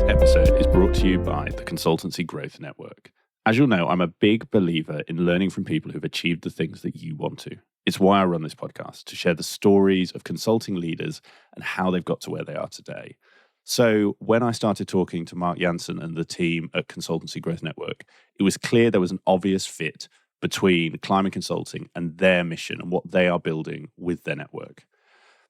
episode is brought to you by the Consultancy Growth Network. As you'll know, I'm a big believer in learning from people who've achieved the things that you want to. It's why I run this podcast, to share the stories of consulting leaders and how they've got to where they are today. So when I started talking to Mark Jansen and the team at Consultancy Growth Network, it was clear there was an obvious fit between Climate Consulting and their mission and what they are building with their network.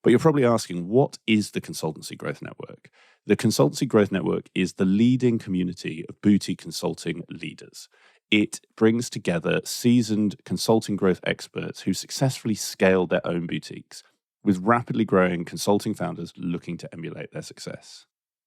But you're probably asking, what is the Consultancy Growth Network? The Consultancy Growth Network is the leading community of boutique consulting leaders. It brings together seasoned consulting growth experts who successfully scaled their own boutiques, with rapidly growing consulting founders looking to emulate their success.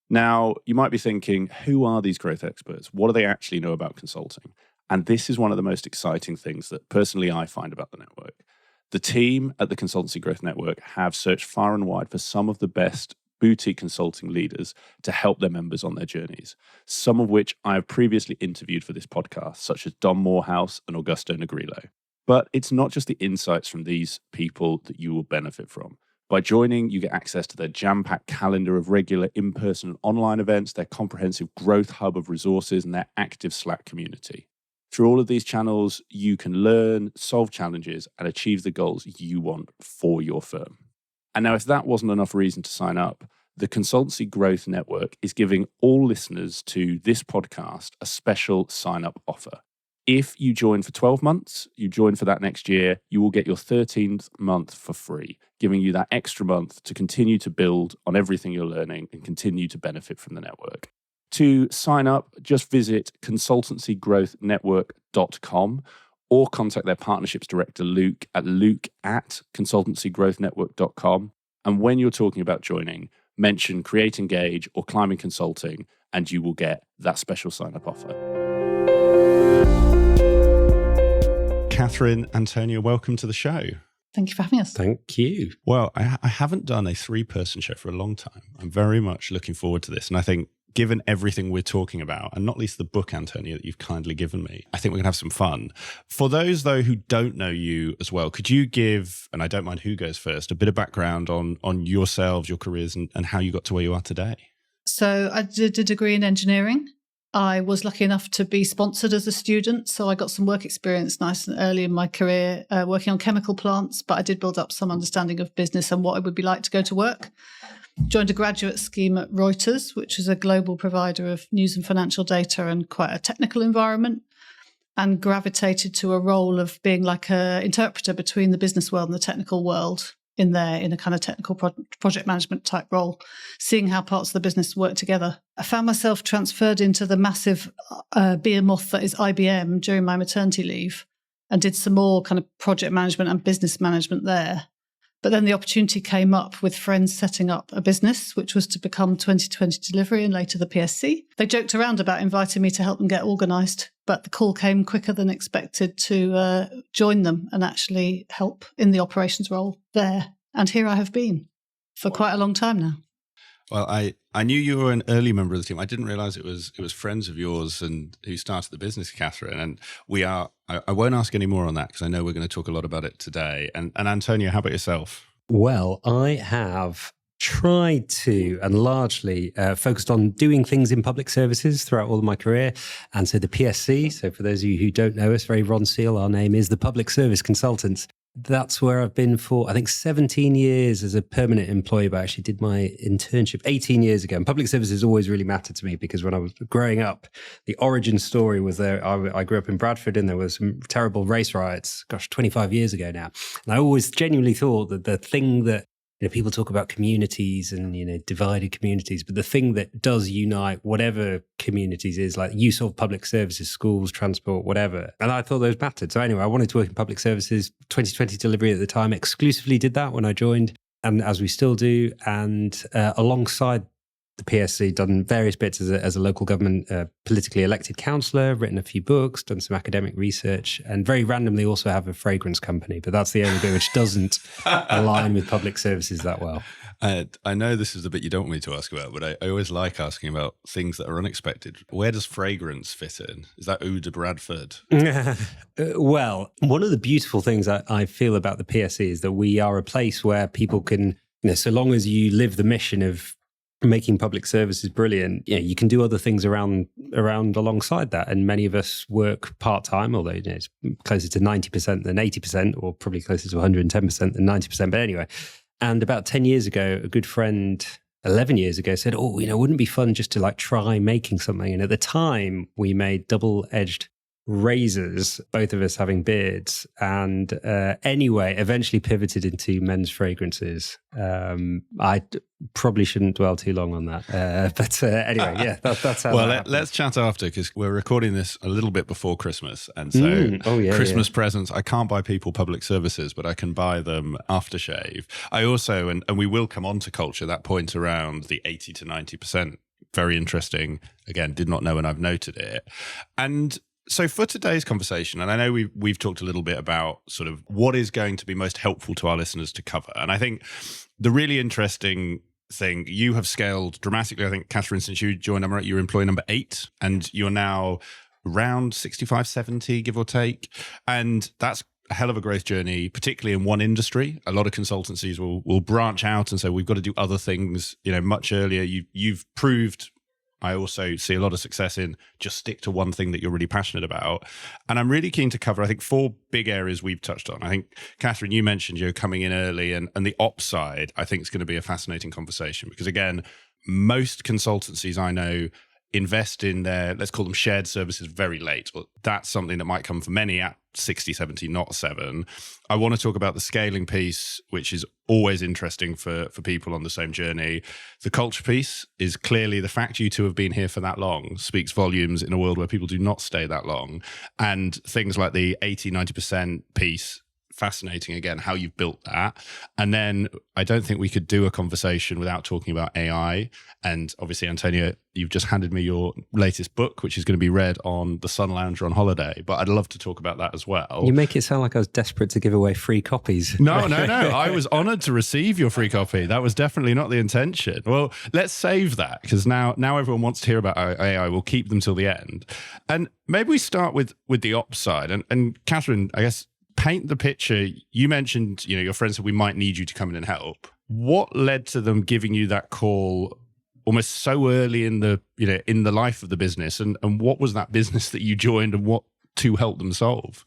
Now, you might be thinking, who are these growth experts? What do they actually know about consulting? And this is one of the most exciting things that personally I find about the network. The team at the Consultancy Growth Network have searched far and wide for some of the best boutique consulting leaders to help their members on their journeys, some of which I have previously interviewed for this podcast, such as Don Morehouse and Augusto Negrillo. But it's not just the insights from these people that you will benefit from. By joining, you get access to their jam-packed calendar of regular in-person and online events, their comprehensive growth hub of resources, and their active Slack community. Through all of these channels, you can learn, solve challenges, and achieve the goals you want for your firm. And now, if that wasn't enough reason to sign up, the Consultancy Growth Network is giving all listeners to this podcast a special sign-up offer. If you join for 12 months, you join for that next year, you will get your 13th month for free, giving you that extra month to continue to build on everything you're learning and continue to benefit from the network. To sign up, just visit consultancygrowthnetwork.com or contact their partnerships director, Luke at consultancygrowthnetwork.com. And when you're talking about joining, mention Create Engage or Climate Consulting, and you will get that special sign-up offer. Catherine, Antonia, welcome to the show. Thank you for having us. Thank you. Well, I haven't done a three-person show for a long time. I'm very much looking forward to this. And I think given everything we're talking about, and not least the book, Antonia, that you've kindly given me, I think we're going to have some fun. For those, though, who don't know you as well, could you give, and I don't mind who goes first, a bit of background on yourselves, your careers, and how you got to where you are today? So I did a degree in engineering. I was lucky enough to be sponsored as a student, so I got some work experience nice and early in my career working on chemical plants, but I did build up some understanding of business and what it would be like to go to work. Joined a graduate scheme at Reuters, which is a global provider of news and financial data and quite a technical environment, and gravitated to a role of being like an interpreter between the business world and the technical world in a kind of technical project management type role, seeing how parts of the business work together. I found myself transferred into the massive behemoth that is IBM during my maternity leave and did some more kind of project management and business management there. But then the opportunity came up with friends setting up a business, which was to become 2020 Delivery and later the PSC. They joked around about inviting me to help them get organised, but the call came quicker than expected to join them and actually help in the operations role there. And here I have been for quite a long time now. Well, I knew you were an early member of the team. I didn't realise it was friends of yours and who started the business, Catherine. And I won't ask any more on that because I know we're going to talk a lot about it today. And Antonia, how about yourself? Well, I have tried to and largely focused on doing things in public services throughout all of my career. And so the PSC, so for those of you who don't know us, very Ron Seal, our name is the Public Service Consultants. That's where I've been for, I think, 17 years as a permanent employee, but I actually did my internship 18 years ago. And public service has always really mattered to me because when I was growing up, the origin story was there. I grew up in Bradford and there was some terrible race riots, 25 years ago now. And I always genuinely thought that the thing that, people talk about communities and, divided communities, but the thing that does unite whatever communities is like use of public services, schools, transport, whatever. And I thought those mattered. So anyway, I wanted to work in public services. 2020 Delivery at the time exclusively did that when I joined, and as we still do. And alongside the PSC, done various bits as a local government politically elected councillor, written a few books, done some academic research, and very randomly also have a fragrance company. But that's the only bit which doesn't align with public services that well. I know this is the bit you don't want me to ask about, but I always like asking about things that are unexpected. Where does fragrance fit in? Is that Eau de Bradford? Well, one of the beautiful things I feel about the PSC is that we are a place where people can, so long as you live the mission of making public services brilliant, you can do other things around alongside that. And many of us work part-time, although it's closer to 90% than 80%, or probably closer to 110% than 90%. But anyway, and about 10 years ago, a good friend, 11 years ago, said, wouldn't it be fun just to try making something? And at the time, we made double-edged razors, both of us having beards, and anyway, eventually pivoted into men's fragrances. I probably shouldn't dwell too long on that, but anyway, yeah, that's how. Well, let's chat after, because we're recording this a little bit before Christmas, and so Christmas presents. I can't buy people public services, but I can buy them aftershave. I also, and we will come on to culture, that point around the 80 to 90%. Very interesting. Again, did not know, and I've noted it. And so for today's conversation, and I know we've talked a little bit about sort of what is going to be most helpful to our listeners to cover. And I think the really interesting thing, you have scaled dramatically. I think, Catherine, since you joined, I'm right, you're employee number 8, and you're now around 65, 70, give or take. And that's a hell of a growth journey, particularly in one industry. A lot of consultancies will branch out and say, we've got to do other things, much earlier. You've proved, I also see a lot of success in just stick to one thing that you're really passionate about. And I'm really keen to cover, I think, 4 big areas we've touched on. I think, Catherine, you mentioned you're coming in early, and the ops side, I think, is going to be a fascinating conversation, because, again, most consultancies I know invest in their, let's call them shared services, very late. That's something that might come for many at 60, 70, not 7. I want to talk about the scaling piece, which is always interesting for people on the same journey. The culture piece is clearly the fact you two have been here for that long speaks volumes in a world where people do not stay that long. And things like the 80, 90% piece, fascinating, again, how you've built that. And then I don't think we could do a conversation without talking about AI. And obviously, Antonio, you've just handed me your latest book, which is going to be read on the Sun Lounger on holiday. But I'd love to talk about that as well. You make it sound like I was desperate to give away free copies. No. I was honored to receive your free copy. That was definitely not the intention. Well, let's save that, because now everyone wants to hear about AI. We'll keep them till the end. And maybe we start with the ops side. And Catherine, I guess, paint the picture. You mentioned, your friends said, we might need you to come in and help. What led to them giving you that call almost so early in the life of the business? And what was that business that you joined, and what to help them solve?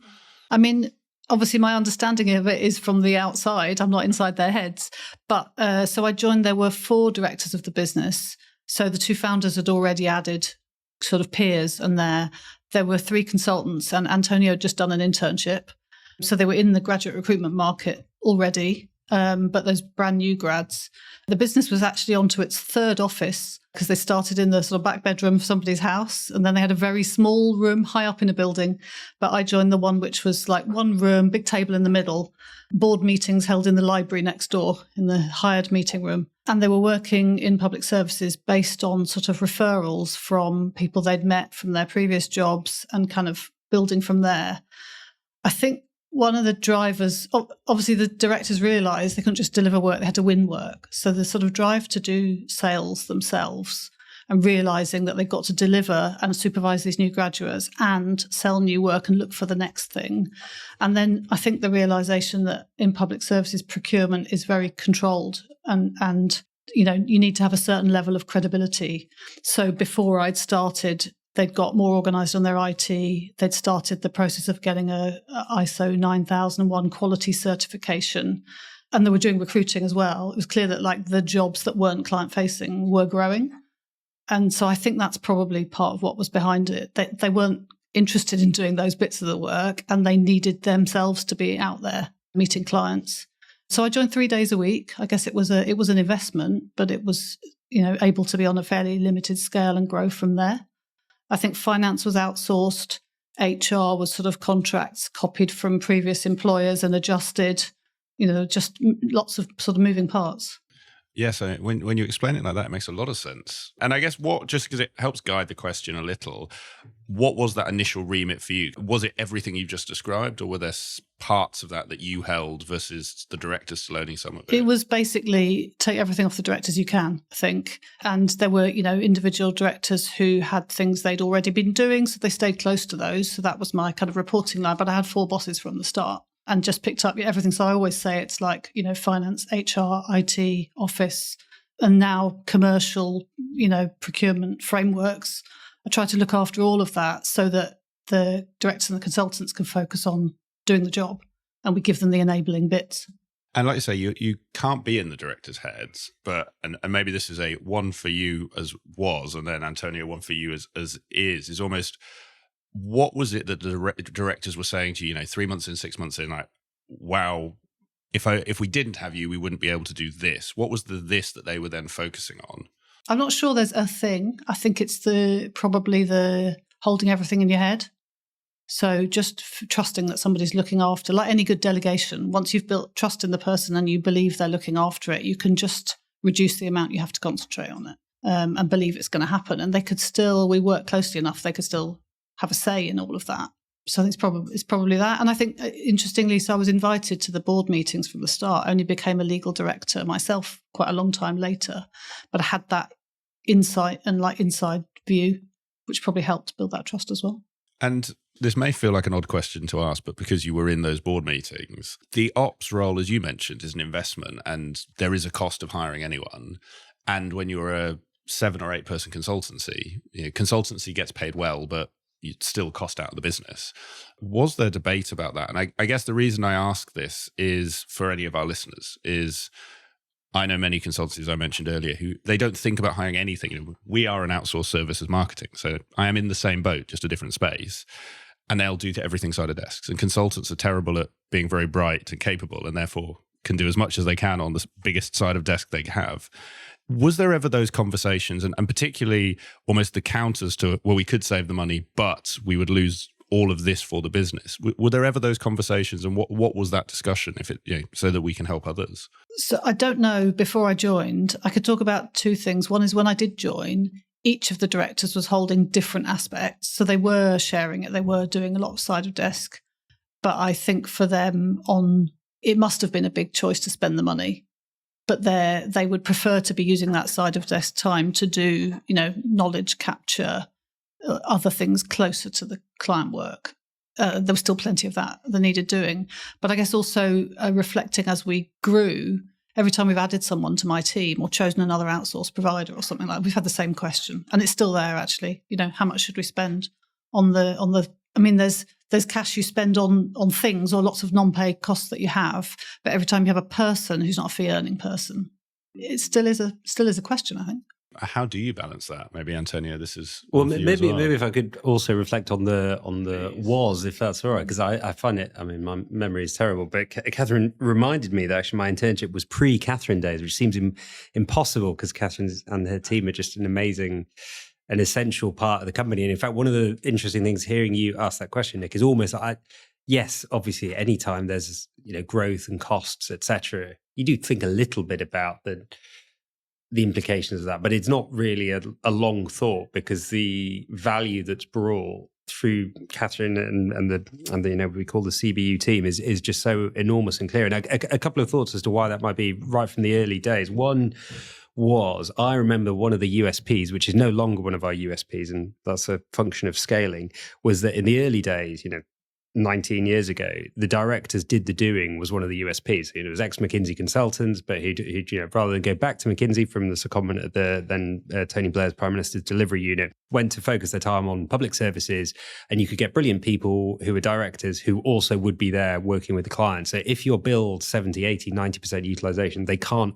I mean, obviously my understanding of it is from the outside. I'm not inside their heads. But so I joined, there were 4 directors of the business. So the 2 founders had already added sort of peers, and there were 3 consultants, and Antonio had just done an internship. So they were in the graduate recruitment market already, but those brand new grads. The business was actually onto its 3rd office, because they started in the sort of back bedroom of somebody's house, and then they had a very small room high up in a building. But I joined the one which was like 1 room, big table in the middle, board meetings held in the library next door in the hired meeting room. And they were working in public services based on sort of referrals from people they'd met from their previous jobs, and kind of building from there. I think one of the drivers, obviously the directors realised they couldn't just deliver work, they had to win work. So the sort of drive to do sales themselves, and realising that they've got to deliver and supervise these new graduates and sell new work and look for the next thing. And then I think the realisation that in public services, procurement is very controlled, and you need to have a certain level of credibility. So before I'd started, they'd got more organised on their IT. They'd started the process of getting a ISO 9001 quality certification, and they were doing recruiting as well. It was clear that the jobs that weren't client-facing were growing. And so I think that's probably part of what was behind it. They weren't interested in doing those bits of the work, and they needed themselves to be out there meeting clients. So I joined 3 days a week. I guess it was an investment, but it was able to be on a fairly limited scale and grow from there. I think finance was outsourced. HR was sort of contracts copied from previous employers and adjusted, just lots of sort of moving parts. Yeah, so when you explain it like that, it makes a lot of sense. And I guess just because it helps guide the question a little, what was that initial remit for you? Was it everything you've just described, or were there parts of that you held versus the directors still owning some of it? It was basically take everything off the directors you can, I think. And there were, individual directors who had things they'd already been doing, so they stayed close to those. So that was my kind of reporting line. But I had 4 bosses from the start, and just picked up everything. So I always say it's like, finance, HR, IT, office, and now commercial, procurement frameworks. I try to look after all of that so that the directors and the consultants can focus on doing the job, and we give them the enabling bits. And like you say, you can't be in the directors' heads, but and maybe this is a one for you as was, and then Antonio, one for you as is almost, what was it that the directors were saying to you, 3 months in, 6 months in, like, wow, if we didn't have you, we wouldn't be able to do this. What was this that they were then focusing on? I'm not sure there's a thing. I think it's probably the holding everything in your head. So just trusting that somebody's looking after, like any good delegation, once you've built trust in the person and you believe they're looking after it, you can just reduce the amount you have to concentrate on it, and believe it's going to happen. And we work closely enough, they could still have a say in all of that. So I think it's probably that. And I think, interestingly, so I was invited to the board meetings from the start. I only became a legal director myself quite a long time later, but I had that insight and inside view, which probably helped build that trust as well. And this may feel like an odd question to ask, but because you were in those board meetings, the ops role, as you mentioned, is an investment, and there is a cost of hiring anyone. And when you're a 7 or 8 person consultancy, consultancy gets paid well, but you still cost out of the business. Was there debate about that? And I guess the reason I ask this is for any of our listeners is, I know many consultancies I mentioned earlier who they don't think about hiring anything. We are an outsourced services marketing. So I am in the same boat, just a different space. And they'll do to everything side of desks. And consultants are terrible at being very bright and capable, and therefore can do as much as they can on the biggest side of desk they have. Was there ever those conversations, and particularly almost the counters to, well, we could save the money, but we would lose all of this for the business? Were there ever those conversations, and what was that discussion, if it, so that we can help others? So I don't know. Before I joined, I could talk about 2 things. One is when I did join, each of the directors was holding different aspects. So they were sharing it. They were doing a lot of side of desk. But I think for them, it must have been a big choice to spend the money. But they would prefer to be using that side of desk time to do, knowledge capture, other things closer to the client work. There was still plenty of that needed doing. But I guess also reflecting as we grew, every time we've added someone to my team or chosen another outsourced provider or something like that, we've had the same question. And it's still there, actually. How much should we spend on the I mean, there's cash you spend on things or lots of non-paid costs that you have. But every time you have a person who's not a fee-earning person, it still is a question, I think. How do you balance that? Maybe, Antonio, this is maybe if I could also reflect on the was, if that's all right, because I find it. I mean, my memory is terrible, but Catherine reminded me that actually my internship was pre-Catherine days, which seems impossible because Catherine and her team are just an essential part of the company. And in fact, one of the interesting things hearing you ask that question, Nick, is almost yes, obviously, anytime there's growth and costs, etc., you do think a little bit about the implications of that, but it's not really a long thought, because the value that's brought through Catherine and the what we call the CBU team is just so enormous and clear. And a couple of thoughts as to why that might be right from the early days. One was, I remember one of the USPs, which is no longer one of our USPs, and that's a function of scaling, was that in the early days, 19 years ago, the directors did the doing was one of the USPs. It was ex-McKinsey consultants, but who'd rather than go back to McKinsey from the secondment of then Tony Blair's Prime Minister's delivery unit, went to focus their time on public services, and you could get brilliant people who were directors who also would be there working with the client. So if you're billed 70, 80, 90% utilization, they can't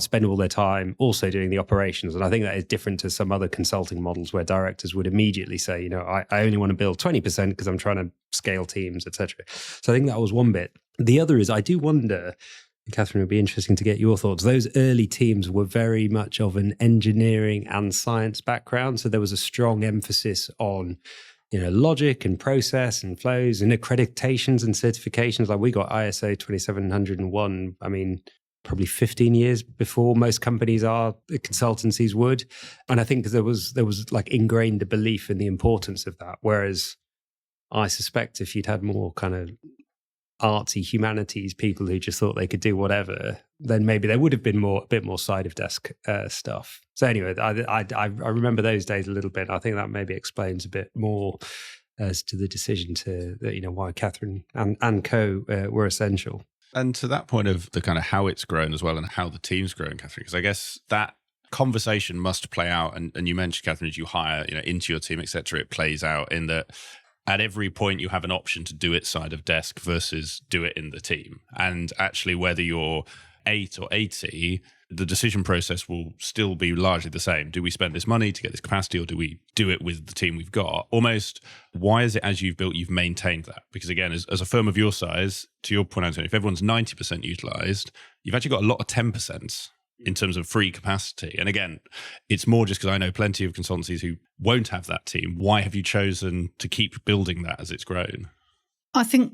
spend all their time also doing the operations. And I think that is different to some other consulting models where directors would immediately say, I only want to build 20% because I'm trying to scale teams, etc. So I think that was one bit. The other is, I do wonder, Catherine, it would be interesting to get your thoughts. Those early teams were very much of an engineering and science background. So there was a strong emphasis on logic and process and flows and accreditations and certifications. Like we got ISO 27001, probably 15 years before most companies consultancies would. And I think there was like ingrained a belief in the importance of that. Whereas I suspect if you'd had more kind of artsy humanities people who just thought they could do whatever, then maybe there would have been a bit more side of desk stuff. So anyway, I remember those days a little bit. I think that maybe explains a bit more as to the decision to, why Catherine and co were essential. And to that point of the kind of how it's grown as well and how the team's grown, Catherine, because I guess that conversation must play out. And you mentioned, Catherine, as you hire into your team, et cetera, it plays out in that at every point you have an option to do it side of desk versus do it in the team. And actually, whether you're 8 or 80, the decision process will still be largely the same. Do we spend this money to get this capacity, or do we do it with the team we've got? Almost, why is it as you've built, you've maintained that? Because again, as a firm of your size, to your point, Antonio, if everyone's 90% utilized, you've actually got a lot of 10% in terms of free capacity. And again, it's more just because I know plenty of consultancies who won't have that team. Why have you chosen to keep building that as it's grown? I think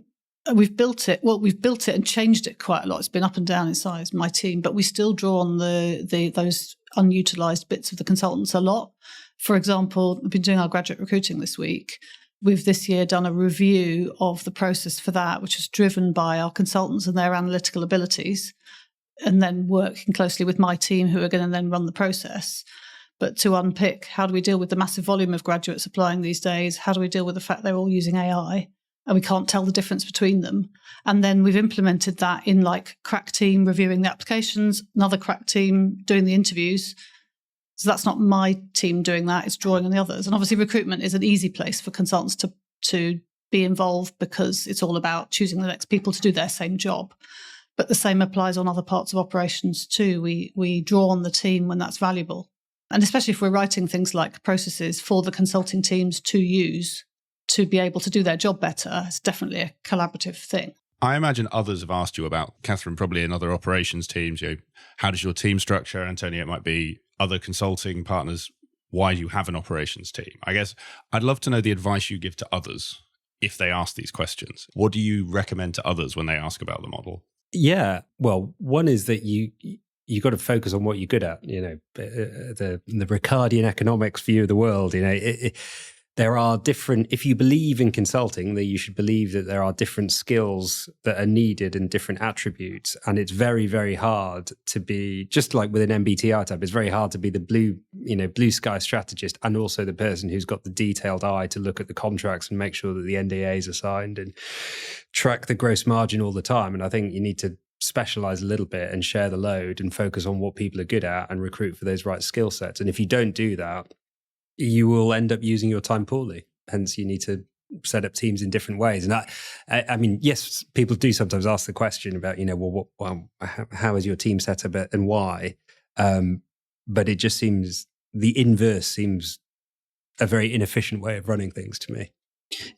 we've built it and changed it quite a lot. It's been up and down in size, my team, but we still draw on those unutilized bits of the consultants a lot. For example, we've been doing our graduate recruiting this week. We've this year done a review of the process for that, which was driven by our consultants and their analytical abilities, and then working closely with my team who are going to then run the process. But to unpick, how do we deal with the massive volume of graduates applying these days? How do we deal with the fact they're all using AI? And we can't tell the difference between them. And then we've implemented that in like crack team reviewing the applications, another crack team doing the interviews. So that's not my team doing that, it's drawing on the others. And obviously recruitment is an easy place for consultants to be involved because it's all about choosing the next people to do their same job. But the same applies on other parts of operations too. We draw on the team when that's valuable. And especially if we're writing things like processes for the consulting teams to use to be able to do their job better, it's definitely a collaborative thing. I imagine others have asked you about, Catherine, probably in other operations teams, how does your team structure? Antonio, it might be other consulting partners. Why do you have an operations team? I guess I'd love to know the advice you give to others if they ask these questions. What do you recommend to others when they ask about the model? Yeah, well, one is that you got to focus on what you're good at. The Ricardian economics view of the world. There are different, if you believe in consulting, then you should believe that there are different skills that are needed and different attributes. And it's very, very hard to be, just like with an MBTI type, it's very hard to be the blue sky strategist and also the person who's got the detailed eye to look at the contracts and make sure that the NDAs are signed and track the gross margin all the time. And I think you need to specialize a little bit and share the load and focus on what people are good at and recruit for those right skill sets. And if you don't do that, you will end up using your time poorly. Hence, you need to set up teams in different ways. And I mean, yes, people do sometimes ask the question about, how is your team set up and why? But it just seems, the inverse seems a very inefficient way of running things to me.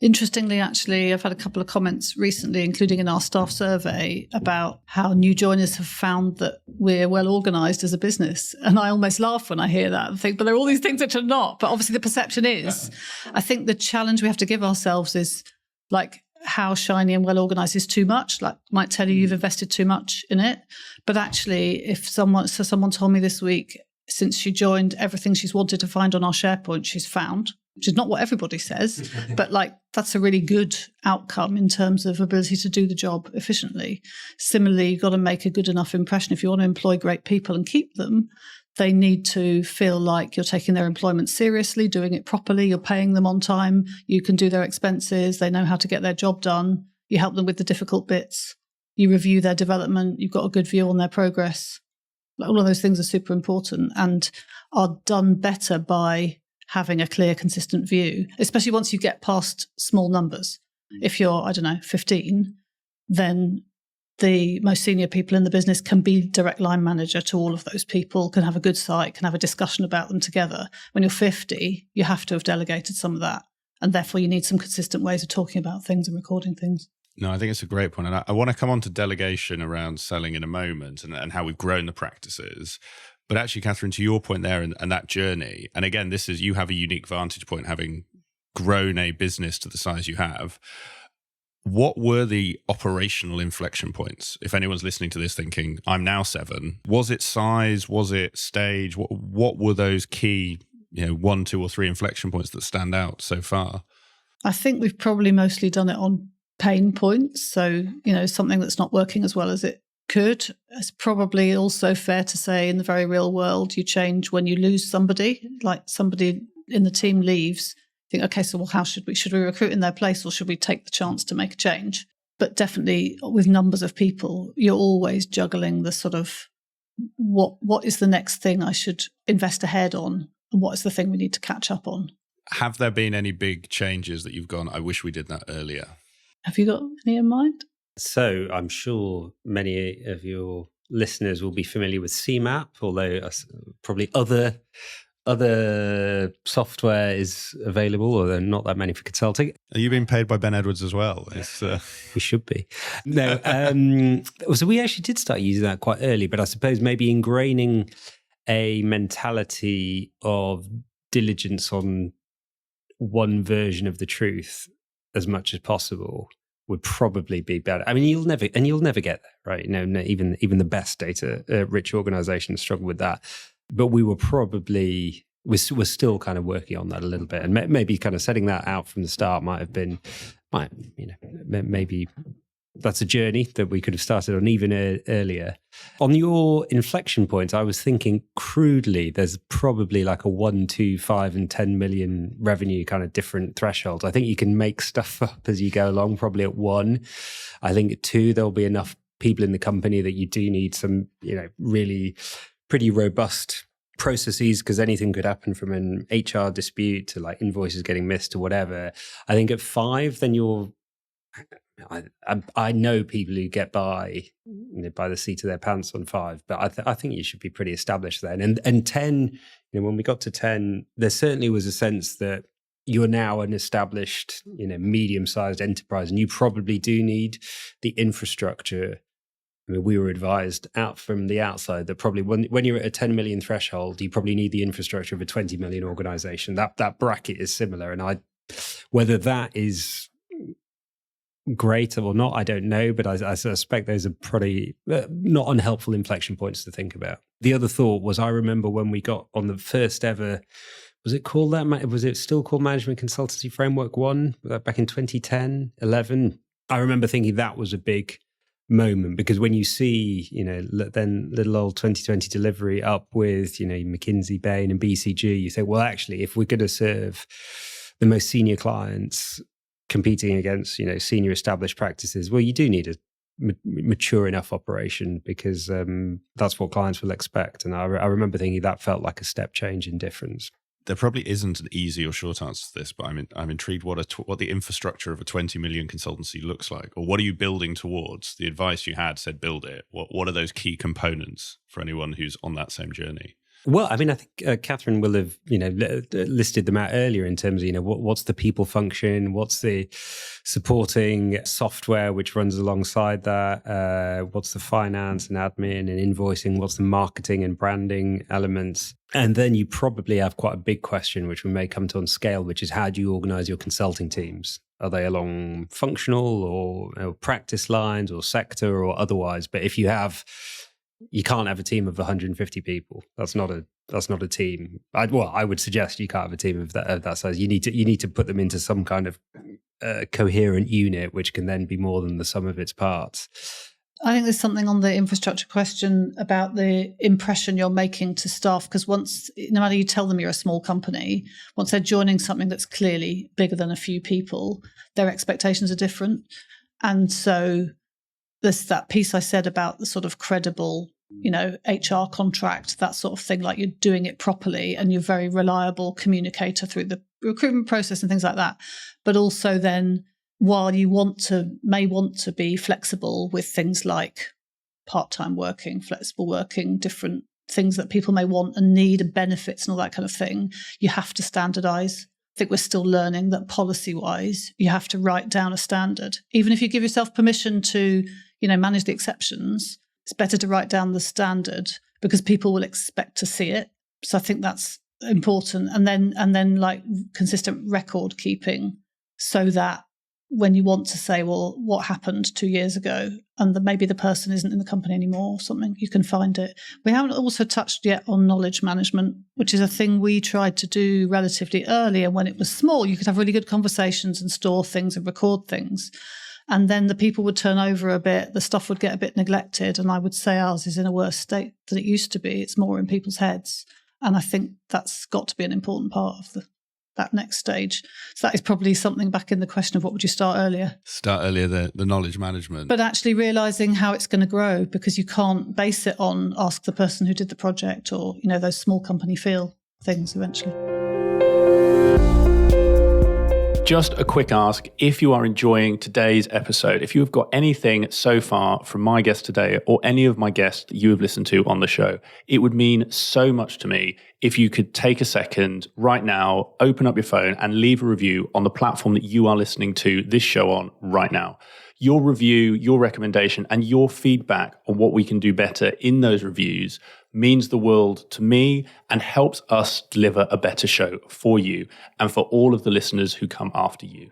Interestingly, actually, I've had a couple of comments recently, including in our staff survey, about how new joiners have found that we're well organised as a business. And I almost laugh when I hear that and think, but there are all these things which are not. But obviously the perception is. I think the challenge we have to give ourselves is like how shiny and well organised is too much. Like might tell you've invested too much in it. But actually, if someone told me this week, since she joined, everything she's wanted to find on our SharePoint, she's found, which is not what everybody says, but like that's a really good outcome in terms of ability to do the job efficiently. Similarly, you've got to make a good enough impression. If you want to employ great people and keep them, they need to feel like you're taking their employment seriously, doing it properly, you're paying them on time, you can do their expenses, they know how to get their job done, you help them with the difficult bits, you review their development, you've got a good view on their progress. All of those things are super important and are done better by having a clear, consistent view, especially once you get past small numbers. If you're, 15, then the most senior people in the business can be direct line manager to all of those people, can have a good site, can have a discussion about them together. When you're 50, you have to have delegated some of that. And therefore, you need some consistent ways of talking about things and recording things. No, I think it's a great point. And I want to come on to delegation around selling in a moment and how we've grown the practices. But actually, Catherine, to your point there and that journey, and again, you have a unique vantage point having grown a business to the size you have. What were the operational inflection points? If anyone's listening to this thinking, I'm now 7, was it size? Was it stage? What were those key, 1, 2 or 3 inflection points that stand out so far? I think we've probably mostly done it on pain points. So, something that's not working as well as it could. It's probably also fair to say in the very real world, you change when you lose somebody, like somebody in the team leaves. Think, okay, so how should we recruit in their place or should we take the chance to make a change? But definitely with numbers of people, you're always juggling the sort of what is the next thing I should invest ahead on, and what is the thing we need to catch up on. Have there been any big changes that you've gone, I wish we did that earlier? Have you got any in mind? So I'm sure many of your listeners will be familiar with CMAP, although probably other software is available, although not that many for consulting. Are you being paid by Ben Edwards as well? We should be. No. So we actually did start using that quite early, but I suppose maybe ingraining a mentality of diligence on one version of the truth as much as possible would probably be better. I mean, you'll never get there, right? Even the best data rich organizations struggle with that. But we're still kind of working on that a little bit, and maybe kind of setting that out from the start maybe that's a journey that we could have started on even earlier. On your inflection points, I was thinking crudely, there's probably like a 1, 2, 5, and 10 million revenue kind of different thresholds. I think you can make stuff up as you go along, probably at 1. I think at 2, there'll be enough people in the company that you do need some, really pretty robust processes, because anything could happen from an HR dispute to like invoices getting missed or whatever. I think at 5, then I know people who get by the seat of their pants on 5, but I think you should be pretty established then. And 10, when we got to 10, there certainly was a sense that you're now an established, medium-sized enterprise, and you probably do need the infrastructure. I mean, we were advised out from the outside that probably when you're at a 10 million threshold, you probably need the infrastructure of a 20 million organization. That bracket is similar. And whether that is great or not, I don't know, but I suspect those are probably not unhelpful inflection points to think about. The other thought was, I remember when we got on the first ever, was it still called Management Consultancy Framework 1 back in 2010, 11? I remember thinking that was a big moment, because when you see, then little old 2020 delivery up with, McKinsey, Bain and BCG, you say, well, actually, if we're going to serve the most senior clients competing against, senior established practices, well, you do need a mature enough operation, because that's what clients will expect. And I remember thinking that felt like a step change in difference. There probably isn't an easy or short answer to this, but I'm intrigued what the infrastructure of a 20 million consultancy looks like, or what are you building towards? The advice you had said build it. What are those key components for anyone who's on that same journey? Well, I mean, I think Catherine will have, listed them out earlier in terms of, what's the people function, what's the supporting software which runs alongside that, what's the finance and admin and invoicing, what's the marketing and branding elements. And then you probably have quite a big question, which we may come to on scale, which is how do you organize your consulting teams? Are they along functional or practice lines or sector or otherwise? But if you can't have a team of 150 people. That's not a team. I would suggest you can't have a team of that size. You need to put them into some kind of coherent unit, which can then be more than the sum of its parts. I think there's something on the infrastructure question about the impression you're making to staff, because no matter you tell them you're a small company, once they're joining something that's clearly bigger than a few people, their expectations are different. And so there's that piece I said about the sort of credible, HR contract, that sort of thing, like you're doing it properly and you're a very reliable communicator through the recruitment process and things like that. But also then, while you may want to be flexible with things like part-time working, flexible working, different things that people may want and need and benefits and all that kind of thing, you have to standardize. I think we're still learning that policy-wise, you have to write down a standard. Even if you give yourself permission to, manage the exceptions, it's better to write down the standard, because people will expect to see it. So I think that's important. And then like consistent record keeping, so that when you want to say, well, what happened 2 years ago, and that maybe the person isn't in the company anymore or something, you can find it. We haven't also touched yet on knowledge management, which is a thing we tried to do relatively early. And when it was small, you could have really good conversations and store things and record things. And then the people would turn over a bit, the stuff would get a bit neglected. And I would say ours is in a worse state than it used to be. It's more in people's heads. And I think that's got to be an important part of that next stage. So that is probably something back in the question of what would you start earlier? Start earlier, the knowledge management. But actually realising how it's going to grow, because you can't base it on ask the person who did the project or, those small company feel things eventually. Just a quick ask, if you are enjoying today's episode, if you have got anything so far from my guest today or any of my guests that you have listened to on the show, it would mean so much to me if you could take a second right now, open up your phone and leave a review on the platform that you are listening to this show on right now. Your review, your recommendation, and your feedback on what we can do better in those reviews means the world to me and helps us deliver a better show for you and for all of the listeners who come after you.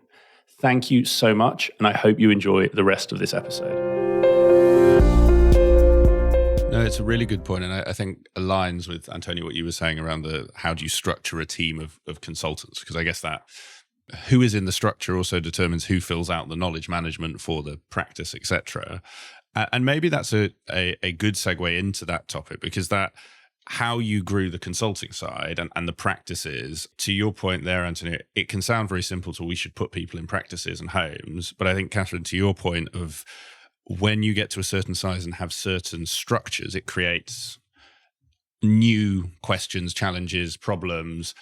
Thank you so much, and I hope you enjoy the rest of this episode. No, it's a really good point, and I think aligns with, Antonio, what you were saying around how do you structure a team of consultants, because I guess that who is in the structure also determines who fills out the knowledge management for the practice, etc. And maybe that's a good segue into that topic, because that how you grew the consulting side and the practices, to your point there, Antonio, it can sound very simple to we should put people in practices and homes. But I think, Catherine, to your point of when you get to a certain size and have certain structures, it creates new questions, challenges, problems.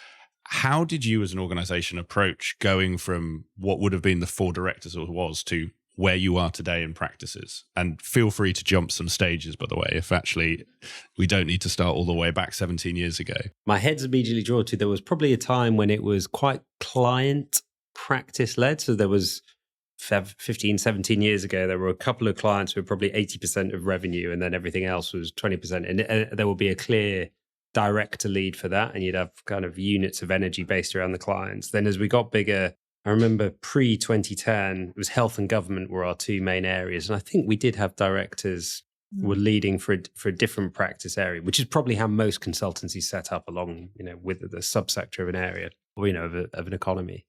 How did you as an organization approach going from what would have been the 4 directors or was to where you are today in practices? And feel free to jump some stages, by the way, if actually we don't need to start all the way back 17 years ago. My head's immediately drawn to, there was probably a time when it was quite client practice led. So there was 15, 17 years ago, there were a couple of clients who were probably 80% of revenue, and then everything else was 20%. And there will be a clear director lead for that, and you'd have kind of units of energy based around the clients. Then as we got bigger, I remember pre-2010, it was health and government were our 2 main areas. And I think we did have directors who were leading for a different practice area, which is probably how most consultancies set up along, with the subsector of an area, or, of an economy.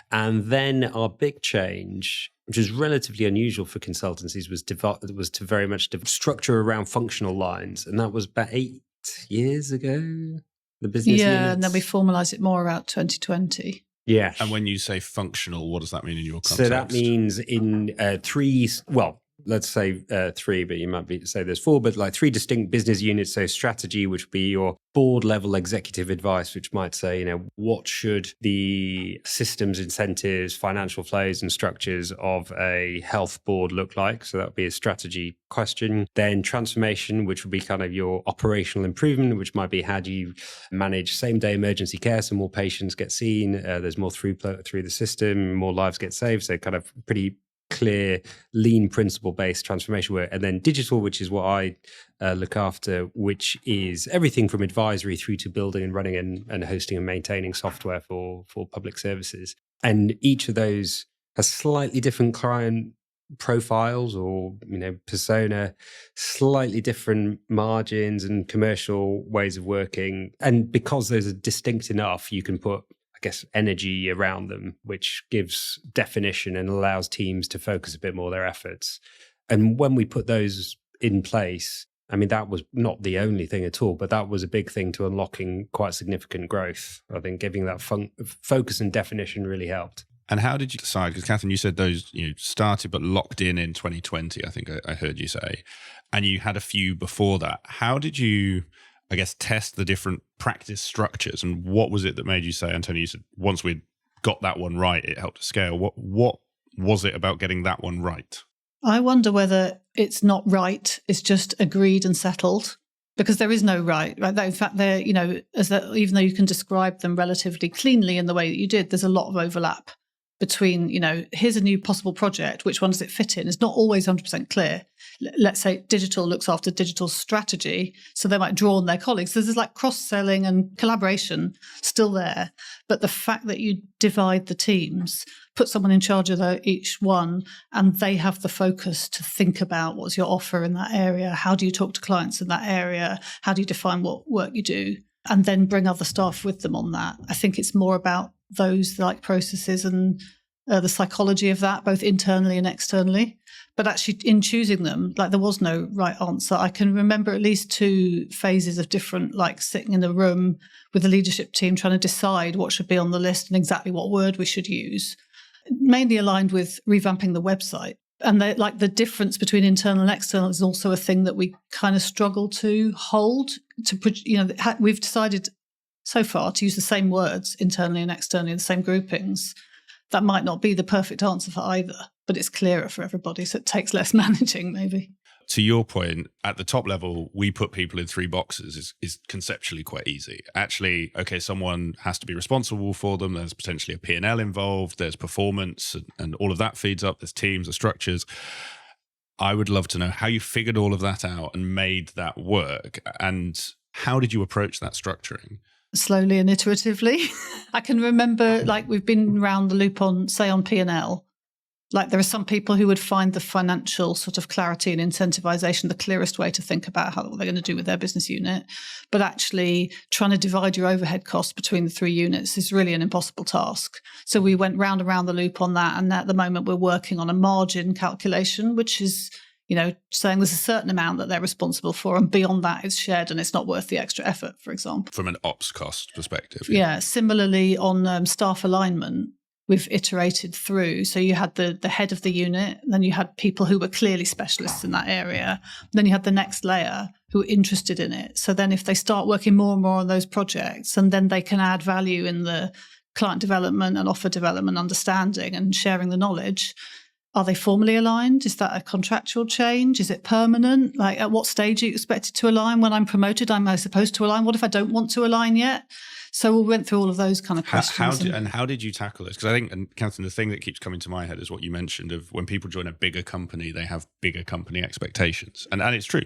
And then our big change, which is relatively unusual for consultancies, was to very much structure around functional lines. And that was about 8 years ago, the business units. And then we formalised it more about 2020. Yeah. And when you say functional, what does that mean in your context? So that means in 3, let's say 3, but you might say there's 4, but like 3 distinct business units. So strategy, which would be your board level executive advice, which might say, what should the systems, incentives, financial flows and structures of a health board look like? So that would be a strategy question. Then transformation, which would be kind of your operational improvement, which might be how do you manage same day emergency care so more patients get seen, there's more throughput through the system, more lives get saved. So kind of pretty clear, lean, principle-based transformation work. And then digital, which is what I look after, which is everything from advisory through to building and running and hosting and maintaining software for public services. And each of those has slightly different client profiles or, persona, slightly different margins and commercial ways of working. And because those are distinct enough, you can put energy around them, which gives definition and allows teams to focus a bit more their efforts. And when we put those in place, that was not the only thing at all, but that was a big thing to unlocking quite significant growth. I think giving that focus and definition really helped. And how did you decide? Because Catherine, you said those started but locked in 2020, I think I heard you say, and you had a few before that. How did you test the different practice structures, and what was it that made you say, Antonio, you said once we'd got that one right, it helped to scale. What was it about getting that one right? I wonder whether it's not right, it's just agreed and settled, because there is no right? In fact, they're, even though you can describe them relatively cleanly in the way that you did, there's a lot of overlap between, here's a new possible project, which one does it fit in? It's not always 100% clear. Let's say digital looks after digital strategy, so they might draw on their colleagues. So there's like cross-selling and collaboration still there. But the fact that you divide the teams, put someone in charge of each one, and they have the focus to think about what's your offer in that area, how do you talk to clients in that area, how do you define what work you do, and then bring other staff with them on that. I think it's more about those like processes and the psychology of that, both internally and externally. But actually in choosing them, like there was no right answer. I can remember at least 2 phases of different, like sitting in the room with the leadership team trying to decide what should be on the list and exactly what word we should use, mainly aligned with revamping the website. And the difference between internal and external is also a thing that we kind of struggle to hold. We've decided so far to use the same words internally and externally, the same groupings. That might not be the perfect answer for either, but it's clearer for everybody, so it takes less managing maybe. To your point, at the top level, we put people in 3 boxes is conceptually quite easy. Actually, okay, someone has to be responsible for them. There's potentially a P&L involved. There's performance and all of that feeds up. There's teams, there's structures. I would love to know how you figured all of that out and made that work. And how did you approach that structuring? Slowly and iteratively. I can remember, we've been around the loop on P&L. There are some people who would find the financial sort of clarity and incentivization the clearest way to think about what they're going to do with their business unit. But actually trying to divide your overhead costs between the 3 units is really an impossible task. So we went round and round the loop on that. And at the moment, we're working on a margin calculation, which is saying there's a certain amount that they're responsible for, and beyond that it's shared and it's not worth the extra effort, for example. From an ops cost perspective. Yeah. Similarly, on staff alignment, we've iterated through. So you had the head of the unit, then you had people who were clearly specialists in that area. Then you had the next layer who were interested in it. So then if they start working more and more on those projects, and then they can add value in the client development and offer development, understanding and sharing the knowledge. Are they formally aligned? Is that a contractual change? Is it permanent? At what stage are you expected to align? When I'm promoted, am I supposed to align? What if I don't want to align yet? So we went through all of those kind of questions. How did you tackle this? Because I think, and Catherine, the thing that keeps coming to my head is what you mentioned of when people join a bigger company, they have bigger company expectations. And it's true.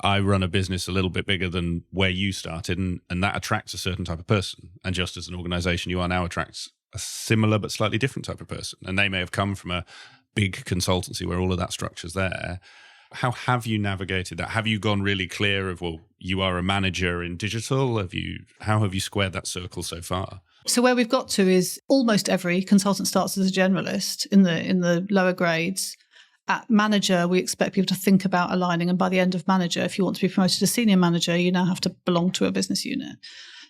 I run a business a little bit bigger than where you started, and that attracts a certain type of person. And just as an organization you are now attracts a similar but slightly different type of person. And they may have come from a big consultancy where all of that structure's there. How have you navigated that? Have you gone really clear of, well, you are a manager in digital? How have you squared that circle so far? So where we've got to is almost every consultant starts as a generalist in the lower grades. At manager, we expect people to think about aligning. And by the end of manager, if you want to be promoted to senior manager, you now have to belong to a business unit.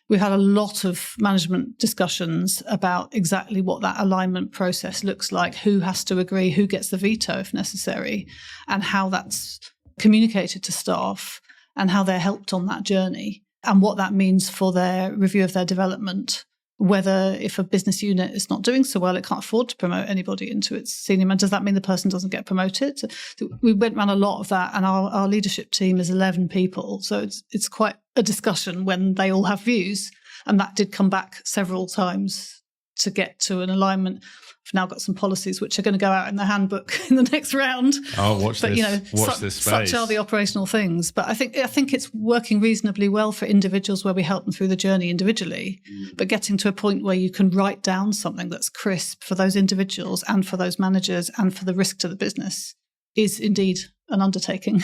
We've had a lot of management discussions about exactly what that alignment process looks like, who has to agree, who gets the veto if necessary, and how that's communicated to staff and how they're helped on that journey, and what that means for their review of their development. Whether if a business unit is not doing so well, it can't afford to promote anybody into its senior manager, does that mean the person doesn't get promoted? So we went around a lot of that, and our leadership team is 11 people. So it's quite a discussion when they all have views. And that did come back several times to get to an alignment. I've now got some policies which are going to go out in the handbook in the next round. Oh, watch this space. Such are the operational things. But I think it's working reasonably well for individuals where we help them through the journey individually. But getting to a point where you can write down something that's crisp for those individuals and for those managers and for the risk to the business is indeed an undertaking.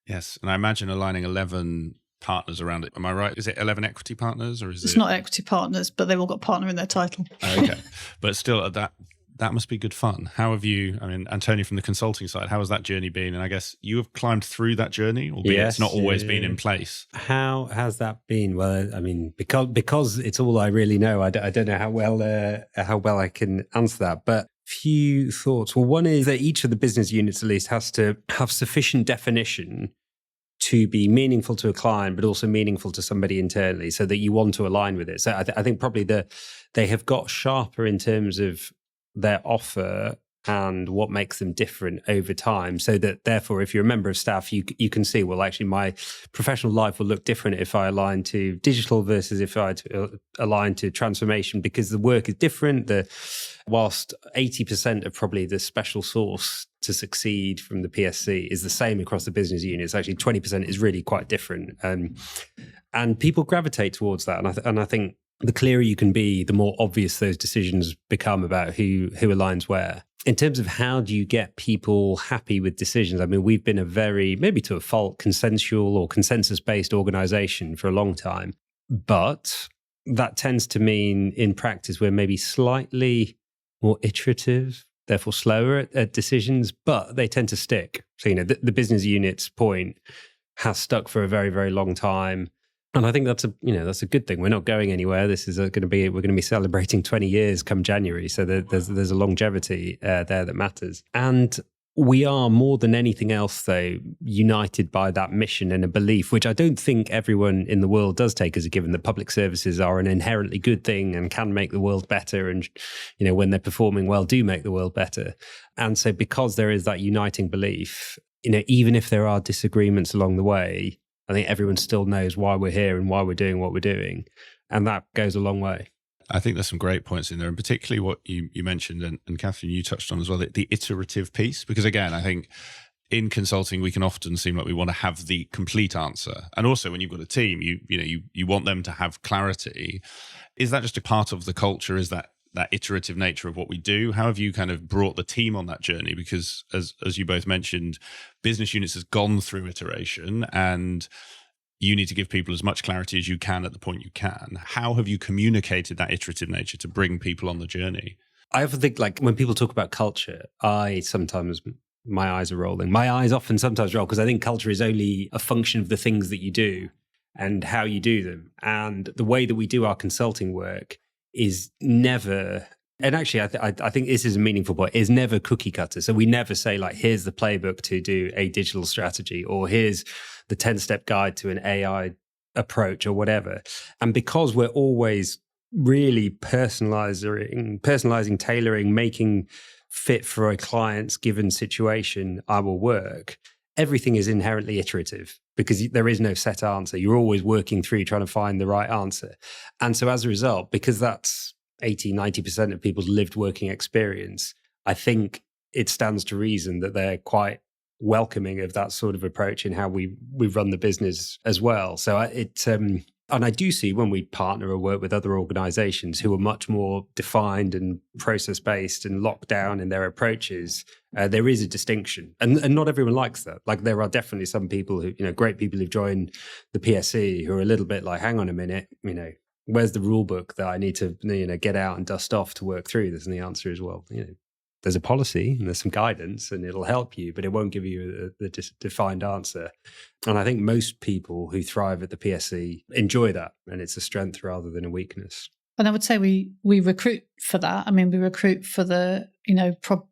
Yes, and I imagine aligning 11 partners around it. Am I right? Is it 11 equity partners, or is it's not equity partners, but they've all got partner in their title. Okay, but still, that must be good fun. How have you? I mean, Antonio, from the consulting side, how has that journey been? And I guess you have climbed through that journey, albeit it's not always been in place. How has that been? Well, I mean, because it's all I really know. I don't know how well I can answer that, but. Few thoughts. Well, one is that each of the business units at least has to have sufficient definition to be meaningful to a client, but also meaningful to somebody internally, so that you want to align with it. So I think probably they have got sharper in terms of their offer and what makes them different over time, so that therefore, if you're a member of staff, you can see, well, actually my professional life will look different if I align to digital versus if I align to transformation, because the work is different. Whilst 80% of probably the special sauce to succeed from the PSC is the same across the business units, actually 20% is really quite different. And people gravitate towards that. And I think the clearer you can be, the more obvious those decisions become about who aligns where. In terms of how do you get people happy with decisions, I mean, we've been a very, maybe to a fault, consensual or consensus-based organization for a long time. But that tends to mean in practice we're maybe slightly more iterative, therefore slower at decisions, but they tend to stick. So, the business unit's point has stuck for a very, very long time. And I think that's a good thing. We're not going anywhere. We're going to be celebrating 20 years come January. So there's a longevity there that matters. And we are more than anything else, though, united by that mission and a belief, which I don't think everyone in the world does take as a given, that public services are an inherently good thing and can make the world better. And, when they're performing well, do make the world better. And so because there is that uniting belief, even if there are disagreements along the way, I think everyone still knows why we're here and why we're doing what we're doing. And that goes a long way. I think there's some great points in there, and particularly what you mentioned, and Catherine, you touched on as well, the iterative piece. Because again, I think in consulting, we can often seem like we want to have the complete answer. And also when you've got a team, you want them to have clarity. Is that just a part of the culture? Is that iterative nature of what we do? How have you kind of brought the team on that journey? Because as you both mentioned, business units has gone through iteration, and you need to give people as much clarity as you can at the point you can. How have you communicated that iterative nature to bring people on the journey? I often think, like, when people talk about culture, my eyes are rolling. My eyes often sometimes roll because I think culture is only a function of the things that you do and how you do them. And the way that we do our consulting work is never, and actually I think this is a meaningful point, is never cookie cutter. So we never say, like, here's the playbook to do a digital strategy, or here's the 10-step guide to an AI approach, or whatever. And because we're always really personalizing, tailoring, making fit for a client's given situation our work, everything is inherently iterative because there is no set answer. You're always working through trying to find the right answer. And so as a result, because that's 80-90% of people's lived working experience, I think it stands to reason that they're quite welcoming of that sort of approach in how we run the business as well. So and I do see when we partner or work with other organizations who are much more defined and process-based and locked down in their approaches, there is a distinction. And not everyone likes that. Like, there are definitely some people who, great people who've joined the PSC who are a little bit like, hang on a minute, where's the rule book that I need to, get out and dust off to work through this? And the answer is, well, there's a policy and there's some guidance and it'll help you, but it won't give you the defined answer. And I think most people who thrive at the PSC enjoy that, and it's a strength rather than a weakness. And I would say we recruit for that. I mean, we recruit for the,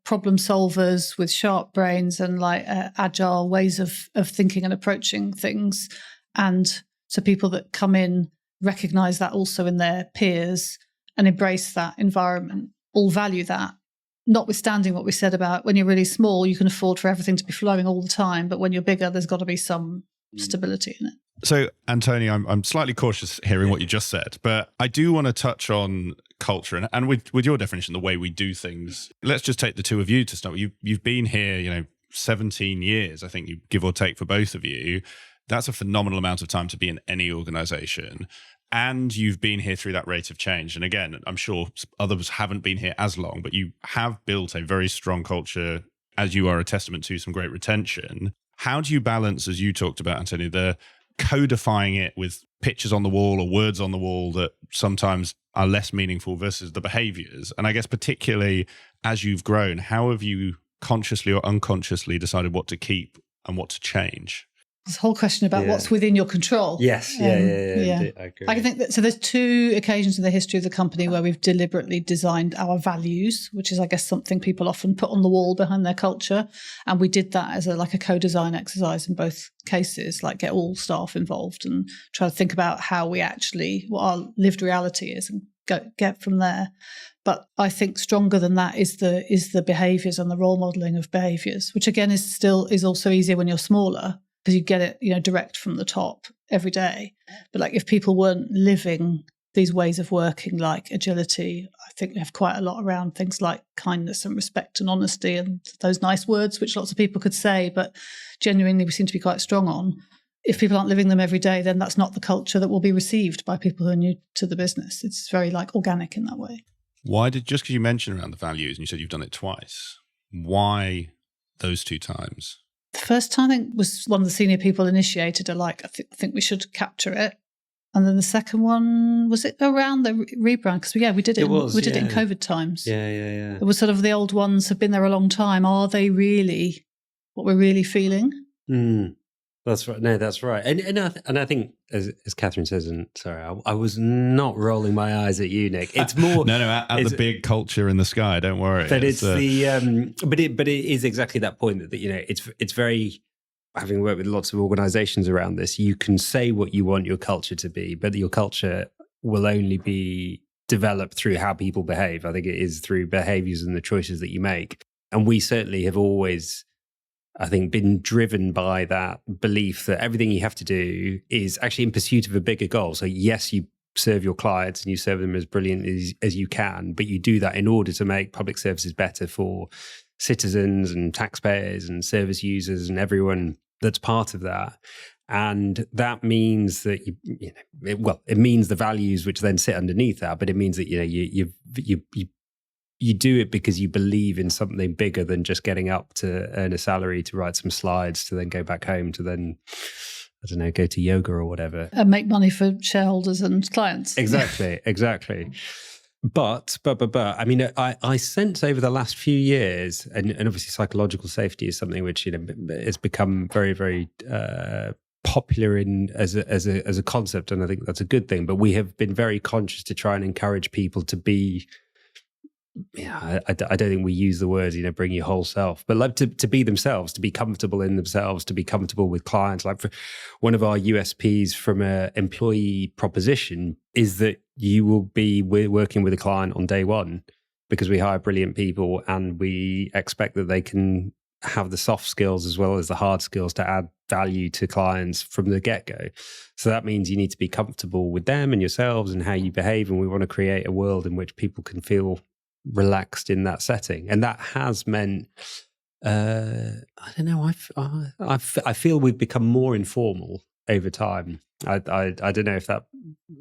problem solvers with sharp brains and like agile ways of thinking and approaching things. And so people that come in recognize that also in their peers and embrace that environment, all value that. Notwithstanding what we said about when you're really small, you can afford for everything to be flowing all the time. But when you're bigger, there's got to be some stability in it. So, Antonio, I'm slightly cautious hearing what you just said, but I do want to touch on culture and with your definition, the way we do things. Let's just take the two of you to start. You've been here, 17 years, I think, you give or take, for both of you. That's a phenomenal amount of time to be in any organization. And you've been here through that rate of change. And again, I'm sure others haven't been here as long, but you have built a very strong culture, as you are a testament to some great retention. How do you balance, as you talked about, Antonio, the codifying it with pictures on the wall or words on the wall that sometimes are less meaningful versus the behaviors? And I guess particularly as you've grown, how have you consciously or unconsciously decided what to keep and what to change? This whole question about what's within your control. Yes, yeah. I agree. I think that, so there's two occasions in the history of the company where we've deliberately designed our values, which is, I guess, something people often put on the wall behind their culture. And we did that as a co-design exercise in both cases, like get all staff involved and try to think about how we actually, what our lived reality is and get from there. But I think stronger than that is the behaviours and the role modelling of behaviours, which again is also easier when you're smaller, because you get it, direct from the top every day. But if people weren't living these ways of working, like agility, I think we have quite a lot around things like kindness and respect and honesty and those nice words, which lots of people could say, but genuinely we seem to be quite strong on. If people aren't living them every day, then that's not the culture that will be received by people who are new to the business. It's very organic in that way. Why just because you mentioned around the values and you said you've done it twice, why those two times? The first time, I think, was one of the senior people initiated I think we should capture it. And then the second one, was it around the rebrand? Because we did it. We did it in COVID times. Yeah. It was sort of the old ones have been there a long time. Are they really what we're really feeling? That's right. No, that's right. And I think, as Catherine says, and sorry, I was not rolling my eyes at you, Nick. It's more at the big culture in the sky. Don't worry. But it's but it is exactly that point that it's very. Having worked with lots of organizations around this, you can say what you want your culture to be, but your culture will only be developed through how people behave. I think it is through behaviors and the choices that you make. And we certainly have always, I think, been driven by that belief that everything you have to do is actually in pursuit of a bigger goal. So yes, you serve your clients and you serve them as brilliantly as you can, but you do that in order to make public services better for citizens and taxpayers and service users and everyone that's part of that. And that means that it means the values which then sit underneath that, but it means that you do it because you believe in something bigger than just getting up to earn a salary, to write some slides, to then go back home, to then, I don't know, go to yoga or whatever. And make money for shareholders and clients. Exactly. But I mean, I sense over the last few years, and obviously psychological safety is something which has become very, very popular as a concept, and I think that's a good thing. But we have been very conscious to try and encourage people to be. Yeah, I don't think we use the word, bring your whole self, but like to be themselves, to be comfortable in themselves, to be comfortable with clients. Like, for one of our USPs from an employee proposition is that you will be working with a client on day one, because we hire brilliant people and we expect that they can have the soft skills as well as the hard skills to add value to clients from the get-go. So that means you need to be comfortable with them and yourselves and how you behave. And we want to create a world in which people can feel relaxed in that setting, and that has meant I don't know, I feel we've become more informal over time. I don't know if that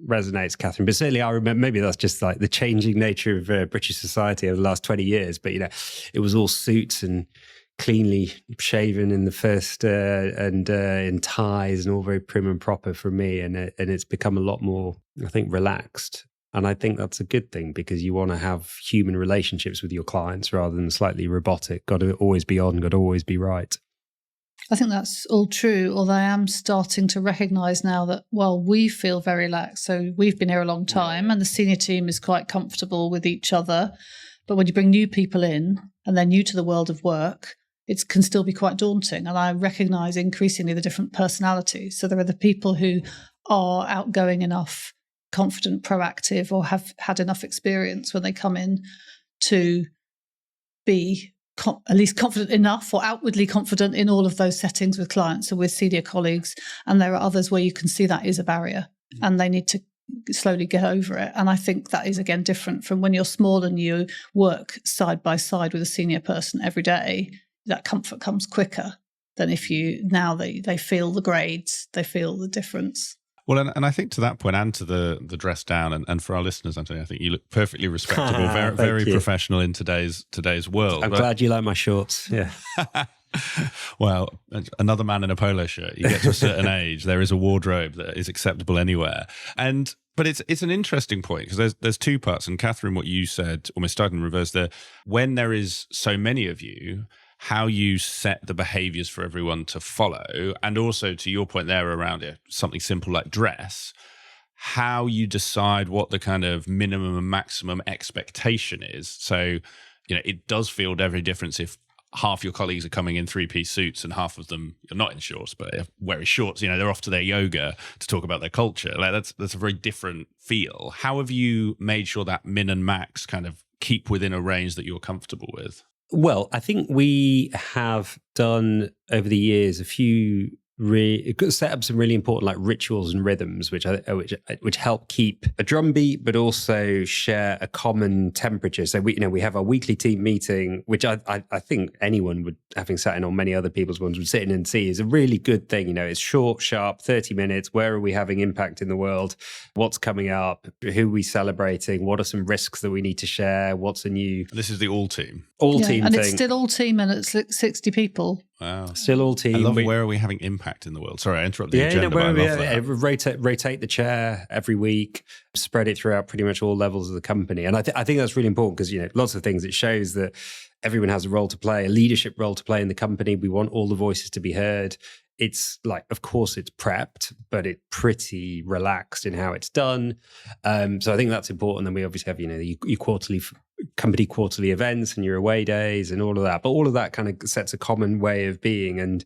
resonates, Catherine, but certainly I remember, maybe that's just like the changing nature of British society over the last 20 years, but it was all suits and cleanly shaven in the first and in ties and all very prim and proper for me, and it's become a lot more, I think, relaxed. And I think that's a good thing, because you want to have human relationships with your clients rather than slightly robotic. Got to always be on, got to always be right. I think that's all true, although I am starting to recognise now that, well, we feel very relaxed. So we've been here a long time and the senior team is quite comfortable with each other. But when you bring new people in and they're new to the world of work, it can still be quite daunting. And I recognise increasingly the different personalities. So there are the people who are outgoing enough, confident, proactive, or have had enough experience when they come in to be at least confident enough or outwardly confident in all of those settings with clients or with senior colleagues. And there are others where you can see that is a barrier and they need to slowly get over it. And I think that is, again, different from when you're small and you work side by side with a senior person every day. That comfort comes quicker than if they feel the grades, they feel the difference. Well, and I think to that point, and to the dress down, and for our listeners, Anthony, I think you look perfectly respectable, very professional in today's world. I'm glad you like my shorts. Yeah. Well, another man in a polo shirt. You get to a certain age, there is a wardrobe that is acceptable anywhere. But it's an interesting point, because there's two parts. And Catherine, what you said, almost starting in reverse there, when there is so many of you, how you set the behaviors for everyone to follow, and also to your point there around something simple like dress, how you decide what the kind of minimum and maximum expectation is. So, it does feel very different if half your colleagues are coming in three-piece suits and half of them are not in shorts, but wearing shorts. They're off to their yoga to talk about their culture. Like that's a very different feel. How have you made sure that min and max kind of keep within a range that you're comfortable with? Well, I think we have done over the years a few set up some really important like rituals and rhythms, which help keep a drumbeat, but also share a common temperature. So we have our weekly team meeting, which I think anyone would, having sat in on many other people's ones, would sit in and see is a really good thing. It's short, sharp, 30 minutes. Where are we having impact in the world? What's coming up? Who are we celebrating? What are some risks that we need to share? What's a new? This is the all team team and thing. It's still all team, and it's 60 people. Wow. Still all team. I love where are we having impact in the world? Sorry, I interrupted the agenda, but I love that. Rotate the chair every week, spread it throughout pretty much all levels of the company. And I think that's really important because, lots of things, it shows that everyone has a role to play, a leadership role to play in the company. We want all the voices to be heard. It's like, of course, it's prepped, but it's pretty relaxed in how it's done. So I think that's important. And we obviously have, your company quarterly events and your away days and all of that. But all of that kind of sets a common way of being and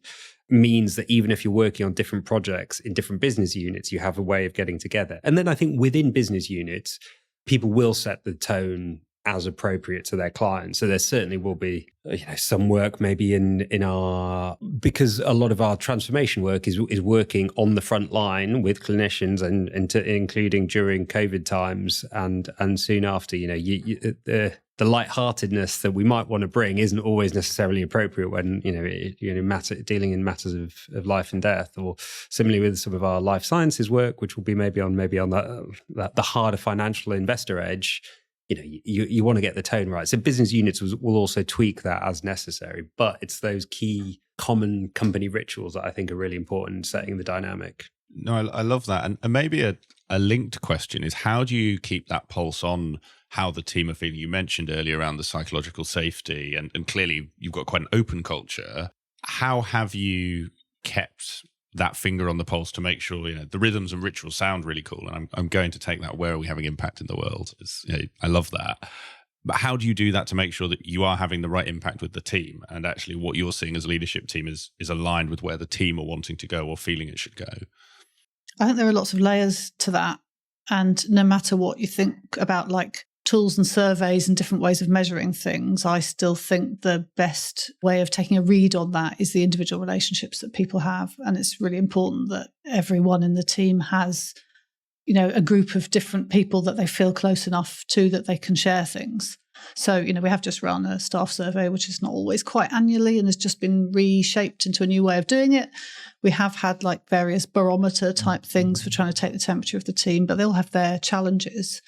means that even if you're working on different projects in different business units, you have a way of getting together. And then I think within business units, people will set the tone as appropriate to their clients. So there certainly will be, some work maybe in our, because a lot of our transformation work is working on the front line with clinicians and including during COVID times and soon after. The lightheartedness that we might want to bring isn't always necessarily appropriate when dealing in matters of life and death. Or similarly with some of our life sciences work, which will be maybe on the harder financial investor edge. You want to get the tone right. So business units will also tweak that as necessary. But it's those key common company rituals that I think are really important in setting the dynamic. No, I love that. And maybe a linked question is, how do you keep that pulse on how the team are feeling? You mentioned earlier around the psychological safety, and clearly you've got quite an open culture. How have you kept that finger on the pulse to make sure the rhythms and rituals sound really cool? And I'm going to take that, where are we having impact in the world? I love that. But how do you do that to make sure that you are having the right impact with the team, and actually what you're seeing as a leadership team is aligned with where the team are wanting to go or feeling it should go? I think there are lots of layers to that. And no matter what you think about tools and surveys and different ways of measuring things, I still think the best way of taking a read on that is the individual relationships that people have. And it's really important that everyone in the team has, a group of different people that they feel close enough to that they can share things. So, we have just run a staff survey, which is not always quite annually and has just been reshaped into a new way of doing it. We have had various barometer type things for trying to take the temperature of the team, but they all have their challenges.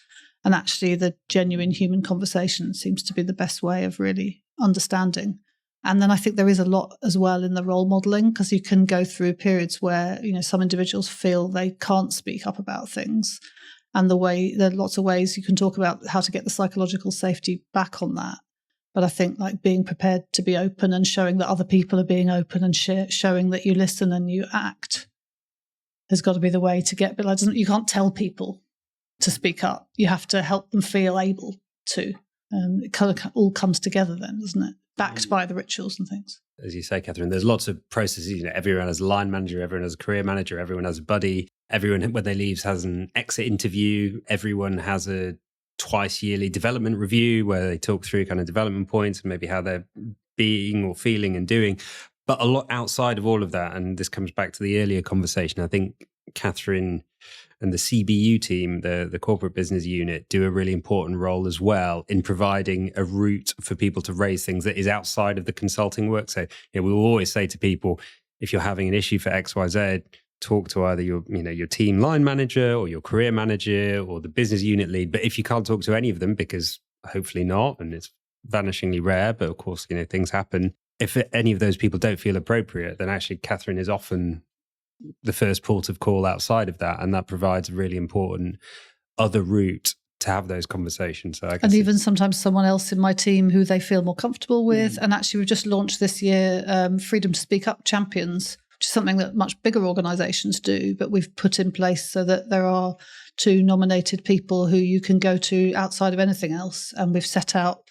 And actually, the genuine human conversation seems to be the best way of really understanding. And then I think there is a lot as well in the role modelling, because you can go through periods where, some individuals feel they can't speak up about things. And there are lots of ways you can talk about how to get the psychological safety back on that. But I think being prepared to be open and showing that other people are being open and showing that you listen and you act has got to be the way to get. But you can't tell people to speak up. You have to help them feel able to. It kind of all comes together then, doesn't it? Backed by the rituals and things. As you say, Catherine, there's lots of processes. Everyone has a line manager, everyone has a career manager, everyone has a buddy. Everyone, when they leave, has an exit interview. Everyone has a twice yearly development review where they talk through kind of development points and maybe how they're being or feeling and doing. But a lot outside of all of that, and this comes back to the earlier conversation, I think Catherine and the CBU team, the corporate business unit, do a really important role as well in providing a route for people to raise things that is outside of the consulting work. So we will always say to people, if you're having an issue for XYZ, talk to either your team line manager or your career manager or the business unit lead. But if you can't talk to any of them, because hopefully not, and it's vanishingly rare, but of course, things happen. If any of those people don't feel appropriate, then actually Catherine is often the first port of call outside of that. And that provides a really important other route to have those conversations. So and even sometimes someone else in my team who they feel more comfortable with. And actually, we've just launched this year Freedom to Speak Up Champions, which is something that much bigger organisations do, but we've put in place so that there are 2 nominated people who you can go to outside of anything else. And we've set out,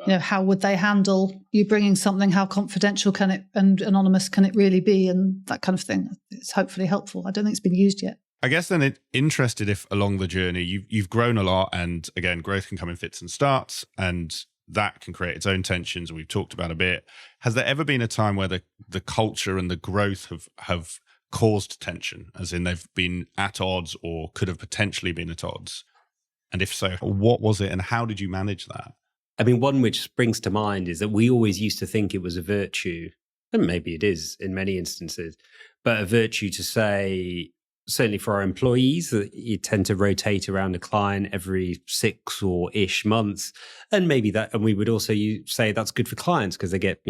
how would they handle you bringing something? How confidential can it and anonymous can it really be? And that kind of thing. It's hopefully helpful. I don't think it's been used yet. I guess then interested if along the journey you've grown a lot, and again, growth can come in fits and starts, and that can create its own tensions, and we've talked about a bit. Has there ever been a time where the culture and the growth have caused tension, as in they've been at odds or could have potentially been at odds? And if so, what was it and how did you manage that? I mean, one which springs to mind is that we always used to think it was a virtue, and maybe it is in many instances, but a virtue to say certainly for our employees, you tend to rotate around a client every 6 or ish months. And maybe that, and we would also say that's good for clients because they get,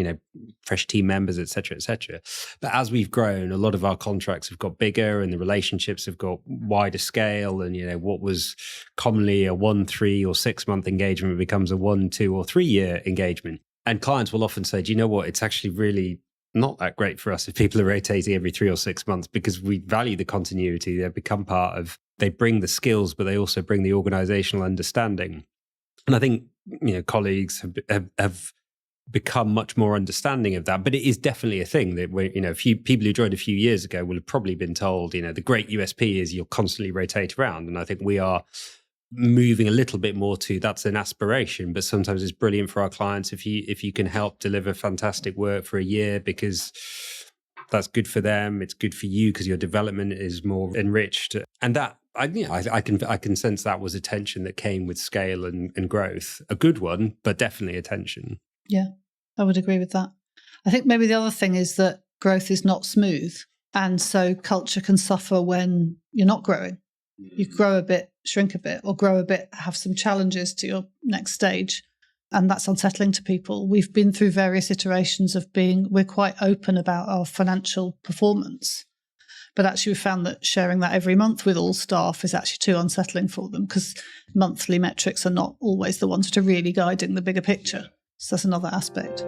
fresh team members, et cetera, et cetera. But as we've grown, a lot of our contracts have got bigger and the relationships have got wider scale. And, what was commonly a 1, 3 or 6 month engagement becomes a 1, 2 or 3 year engagement. And clients will often say, do you know what? It's actually really not that great for us if people are rotating every 3 or 6 months because we value the continuity. They become they bring the skills, but they also bring the organizational understanding. And I think, colleagues have become much more understanding of that. But it is definitely a thing that a few people who joined a few years ago will have probably been told, the great USP is you'll constantly rotate around. And I think we are moving a little bit more to that's an aspiration, but sometimes it's brilliant for our clients if you can help deliver fantastic work for a year because that's good for them. It's good for you because your development is more enriched. And that I can sense that was a tension that came with scale and growth. A good one, but definitely a tension. Yeah, I would agree with that. I think maybe the other thing is that growth is not smooth. And so culture can suffer when you're not growing. You grow a bit, shrink a bit, or grow a bit, have some challenges to your next stage. And that's unsettling to people. We've been through various iterations of we're quite open about our financial performance. But actually we found that sharing that every month with all staff is actually too unsettling for them because monthly metrics are not always the ones that are really guiding the bigger picture. So that's another aspect.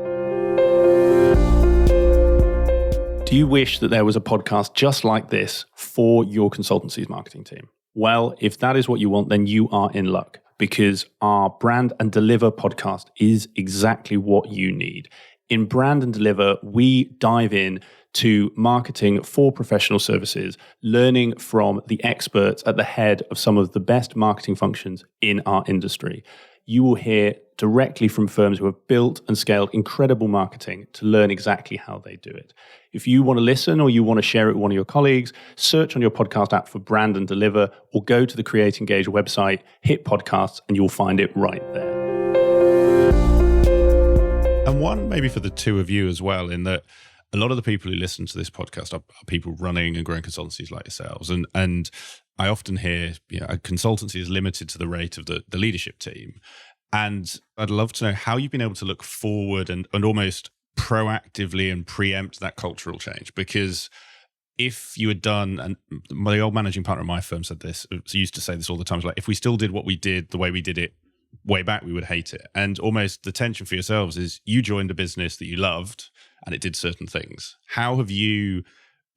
Do you wish that there was a podcast just like this for your consultancy's marketing team? Well, if that is what you want, then you are in luck because our Brand and Deliver podcast is exactly what you need. In Brand and Deliver, we dive in to marketing for professional services, learning from the experts at the head of some of the best marketing functions in our industry. You will hear directly from firms who have built and scaled incredible marketing to learn exactly how they do it. If you want to listen or you want to share it with one of your colleagues, search on your podcast app for Brand and Deliver or go to the Create Engage website, hit podcasts, and you'll find it right there. And one maybe for the two of you as well, in that a lot of the people who listen to this podcast are people running and growing consultancies like yourselves. And I often hear, a consultancy is limited to the rate of the leadership team. And I'd love to know how you've been able to look forward and almost proactively and preempt that cultural change. Because if you had done, and my old managing partner at my firm said this, used to say this all the time, it's like, if we still did what we did the way we did it way back, we would hate it. And almost the tension for yourselves is you joined a business that you loved and it did certain things. How have you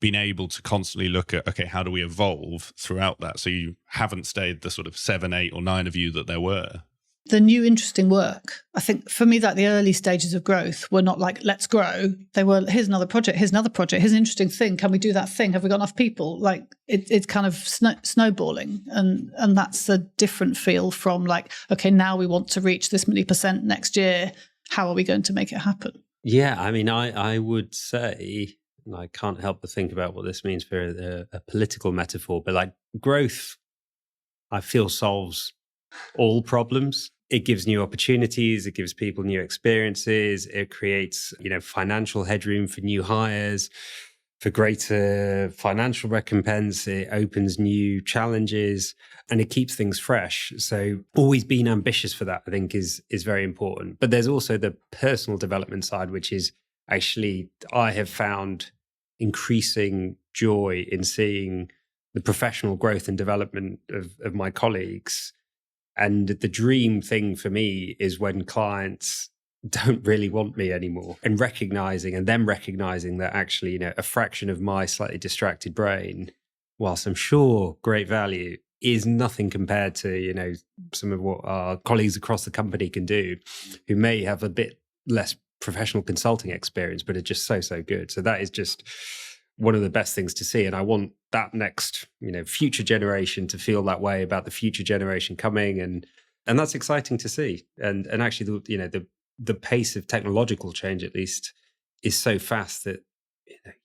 been able to constantly look at, okay, how do we evolve throughout that? So you haven't stayed the sort of 7, 8 or 9 of you that there were. The new interesting work, I think for me, like the early stages of growth were not like, let's grow. They were, here's another project, here's another project, here's an interesting thing. Can we do that thing? Have we got enough people? Like it's kind of snowballing. And that's a different feel from like, okay, now we want to reach this many % next year. How are we going to make it happen? Yeah, I mean, I would say, and I can't help but think about what this means for a political metaphor, but like growth, I feel solves all problems. It gives new opportunities. It gives people new experiences. It creates, financial headroom for new hires, for greater financial recompense. It opens new challenges and it keeps things fresh. So always being ambitious for that, I think, is very important. But there's also the personal development side, which is actually, I have found increasing joy in seeing the professional growth and development of my colleagues. And the dream thing for me is when clients don't really want me anymore and recognizing that actually, a fraction of my slightly distracted brain, whilst I'm sure great value, is nothing compared to, some of what our colleagues across the company can do who may have a bit less professional consulting experience, but are just so good. So that is just one of the best things to see. And I want that next, future generation to feel that way about the future generation coming. And that's exciting to see. And actually, the pace of technological change, at least, is so fast that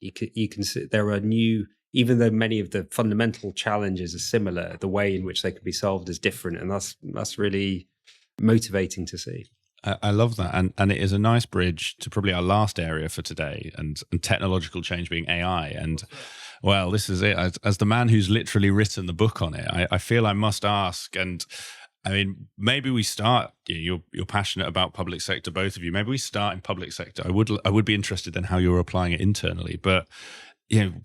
you can see there are new, even though many of the fundamental challenges are similar, the way in which they can be solved is different. And that's really motivating to see. I love that. And it is a nice bridge to probably our last area for today and technological change being AI. And Well, this is it. As the man who's literally written the book on it, I feel I must ask, and I mean, maybe we start. You're passionate about public sector, both of you. Maybe we start in public sector. I would be interested in how you're applying it internally. But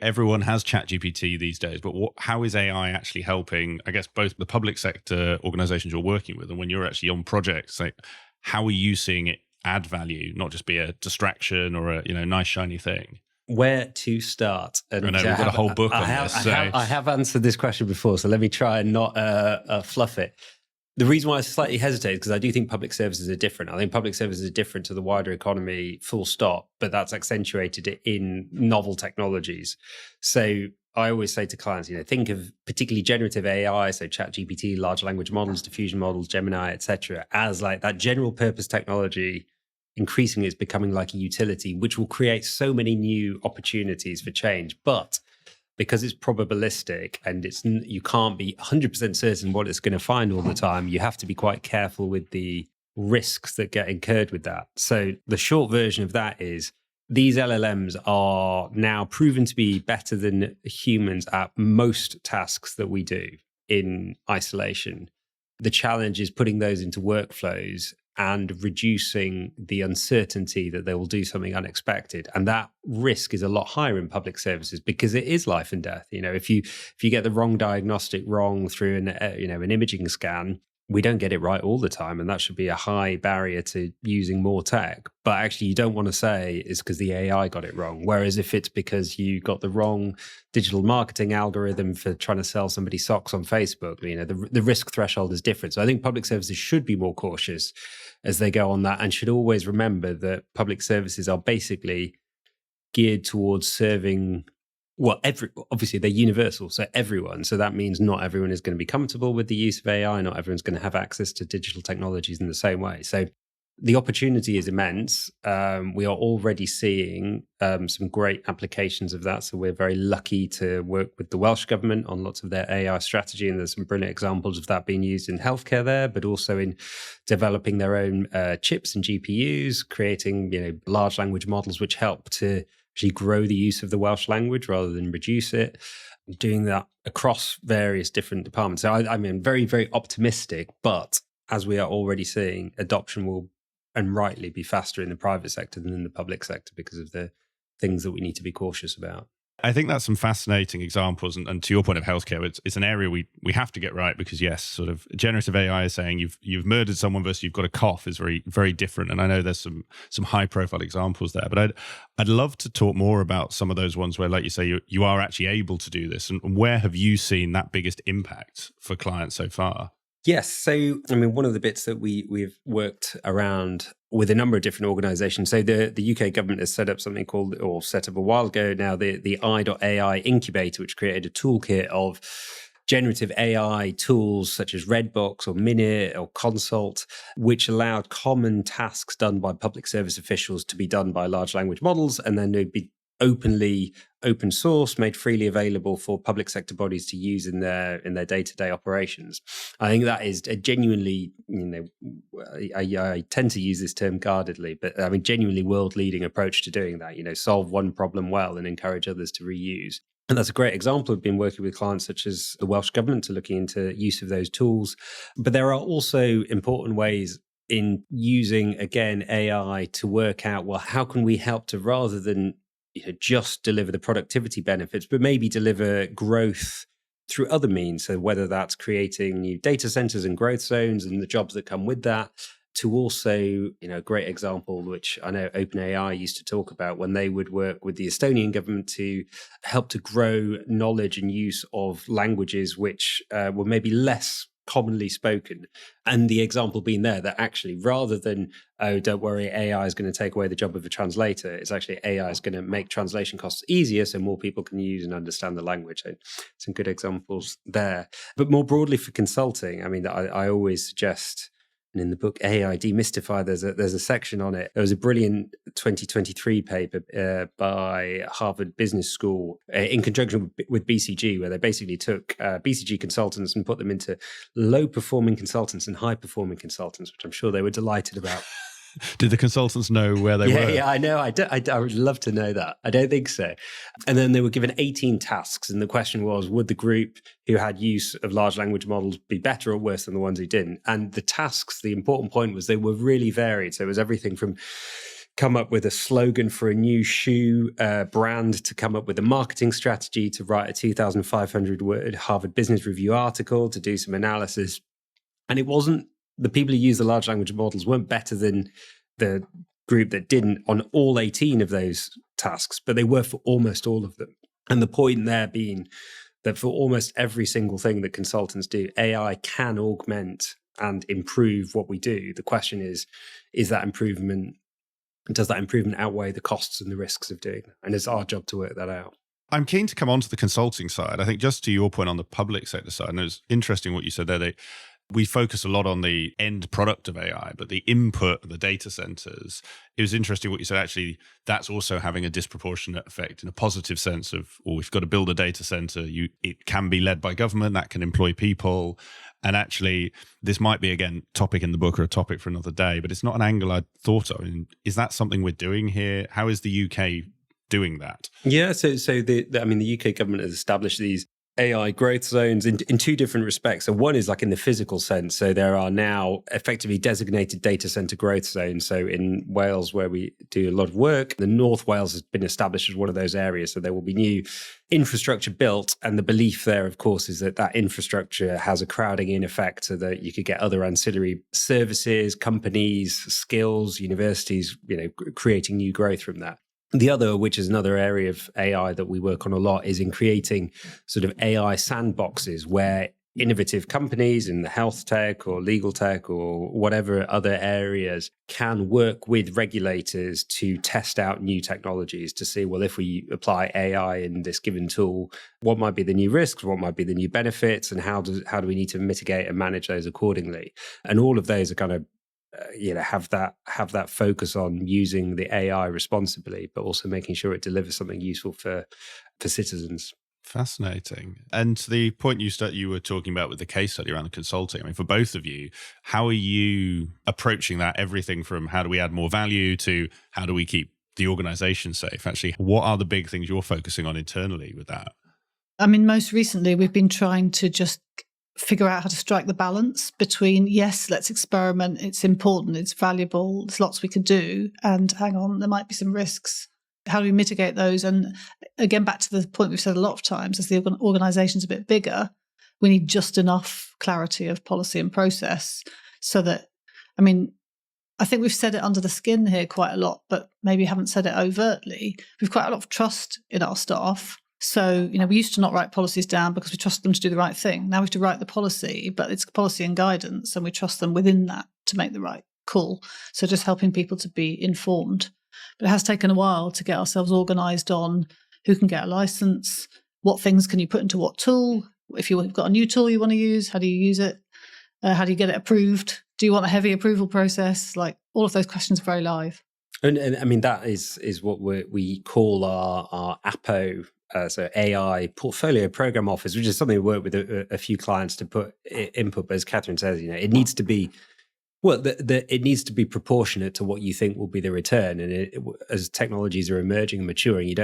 everyone has ChatGPT these days. But how is AI actually helping? I guess both the public sector organisations you're working with, and when you're actually on projects, like how are you seeing it add value, not just be a distraction or a nice shiny thing? Where to start? And I know we've got a whole book on this. I have answered this question before, so let me try and not fluff it. The reason why I slightly hesitate is because I do think public services are different. I think public services are different to the wider economy, full stop, but that's accentuated in novel technologies. So I always say to clients, think of particularly generative AI, so ChatGPT, large language models, diffusion models, Gemini, etc., as like that general purpose technology. Increasingly, it's becoming like a utility, which will create so many new opportunities for change. But because it's probabilistic and you can't be 100% certain what it's going to find all the time, you have to be quite careful with the risks that get incurred with that. So the short version of that is these LLMs are now proven to be better than humans at most tasks that we do in isolation. The challenge is putting those into workflows and reducing the uncertainty that they will do something unexpected. And that risk is a lot higher in public services because it is life and death. If you get the wrong diagnostic wrong through an imaging scan, we don't get it right all the time. And that should be a high barrier to using more tech. But actually, you don't want to say it's because the AI got it wrong. Whereas if it's because you got the wrong digital marketing algorithm for trying to sell somebody socks on Facebook, the risk threshold is different. So I think public services should be more cautious as they go on that, and should always remember that public services are basically geared towards serving, obviously they're universal, so everyone. So that means not everyone is going to be comfortable with the use of AI. Not everyone's going to have access to digital technologies in the same way. So the opportunity is immense. We are already seeing some great applications of that. So we're very lucky to work with the Welsh government on lots of their AI strategy. And there's some brilliant examples of that being used in healthcare there, but also in developing their own chips and GPUs, creating large language models which help to actually grow the use of the Welsh language rather than reduce it, doing that across various different departments. So I'm very, very optimistic, but as we are already seeing, adoption will, and rightly, be faster in the private sector than in the public sector because of the things that we need to be cautious about. I think that's some fascinating examples. And to your point of healthcare, it's an area we have to get right because, yes, sort of generative AI is saying you've murdered someone versus you've got a cough is very, very different. And I know there's some high profile examples there, but I'd love to talk more about some of those ones where, like you say, you are actually able to do this. And where have you seen that biggest impact for clients so far? Yes. So, one of the bits that we've worked around with a number of different organizations. So the UK government has set up something called, or set up a while ago now, the I.AI incubator, which created a toolkit of generative AI tools such as Redbox or Minute or Consult, which allowed common tasks done by public service officials to be done by large language models, and then they'd be open source, made freely available for public sector bodies to use in their day-to-day operations. I think that is a genuinely, I tend to use this term guardedly, but genuinely world-leading approach to doing that. Solve one problem well and encourage others to reuse. And that's a great example. We've been working with clients such as the Welsh government to looking into use of those tools. But there are also important ways in using, again, AI to work out, well, how can we help to, rather than just deliver the productivity benefits, but maybe deliver growth through other means. So whether that's creating new data centers and growth zones and the jobs that come with that, to also, a great example, which I know OpenAI used to talk about when they would work with the Estonian government to help to grow knowledge and use of languages which were maybe less commonly spoken. And the example being there that actually, rather than, oh, don't worry, AI is going to take away the job of a translator, it's actually AI is going to make translation costs easier so more people can use and understand the language. So some good examples there. But more broadly for consulting, I always suggest, and in the book AI Demystified, there's a section on it. There was a brilliant 2023 paper by Harvard Business School in conjunction with BCG, where they basically took BCG consultants and put them into low-performing consultants and high-performing consultants, which I'm sure they were delighted about. Did the consultants know where they were? Yeah, I know. I would love to know that. I don't think so. And then they were given 18 tasks. And the question was, would the group who had use of large language models be better or worse than the ones who didn't? And the tasks, the important point was they were really varied. So it was everything from come up with a slogan for a new shoe brand, to come up with a marketing strategy, to write a 2,500 word Harvard Business Review article, to do some analysis. And it wasn't, the people who use the large language models weren't better than the group that didn't on all 18 of those tasks, but they were for almost all of them. And the point there being that for almost every single thing that consultants do, AI can augment and improve what we do. The question is that improvement, does that improvement outweigh the costs and the risks of doing that? And it's our job to work that out. I'm keen to come on to the consulting side. I think just to your point on the public sector side, and it was interesting what you said there, we focus a lot on the end product of AI, but the input, the data centers, it was interesting what you said. Actually, that's also having a disproportionate effect in a positive sense of, well, we've got to build a data center. It can be led by government, that can employ people. And actually, this might be, again, topic in the book or a topic for another day, but it's not an angle I'd thought of. I mean, is that something we're doing here? How is the UK doing that? Yeah, so the UK government has established these AI growth zones in two different respects. So one is like in the physical sense. So there are now effectively designated data center growth zones. So in Wales, where we do a lot of work, the North Wales has been established as one of those areas. So there will be new infrastructure built. And the belief there, of course, is that infrastructure has a crowding in effect so that you could get other ancillary services, companies, skills, universities, creating new growth from that. The other, which is another area of AI that we work on a lot, is in creating sort of AI sandboxes where innovative companies in the health tech or legal tech or whatever other areas can work with regulators to test out new technologies to see, well, if we apply AI in this given tool, what might be the new risks, what might be the new benefits, and how do we need to mitigate and manage those accordingly? And all of those are kind of have that focus on using the AI responsibly, but also making sure it delivers something useful for citizens. Fascinating. And to the point you were talking about with the case study around the consulting, I mean, for both of you, how are you approaching that? Everything from how do we add more value to how do we keep the organization safe? Actually, what are the big things you're focusing on internally with that? I mean, most recently, we've been trying to just figure out how to strike the balance between, yes, let's experiment, it's important, it's valuable, there's lots we could do, and hang on, there might be some risks. How do we mitigate those? And again, back to the point we've said a lot of times, as the organisation's a bit bigger, we need just enough clarity of policy and process so that, I mean, I think we've said it under the skin here quite a lot, but maybe haven't said it overtly. We've quite a lot of trust in our staff. So, we used to not write policies down because we trusted them to do the right thing. Now we have to write the policy, but it's policy and guidance, and we trust them within that to make the right call. So just helping people to be informed. But it has taken a while to get ourselves organised on who can get a licence, what things can you put into what tool. If you've got a new tool you want to use, how do you use it? How do you get it approved? Do you want a heavy approval process? Like, all of those questions are very live. And I mean, that is what we call our APO, so AI Portfolio Program Office, which is something we work with a few clients to put input. But as Catherine says, it needs to be, well, it needs to be proportionate to what you think will be the return. And as technologies are emerging and maturing,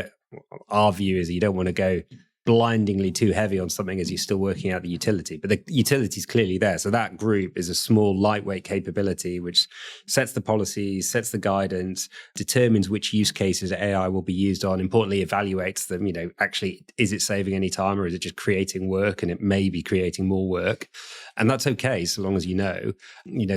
our view is you don't want to go blindingly too heavy on something as you're still working out the utility. But the utility is clearly there. So that group is a small, lightweight capability which sets the policies, sets the guidance, determines which use cases AI will be used on, importantly evaluates them. Actually, is it saving any time or is it just creating work? And it may be creating more work. And that's okay, so long as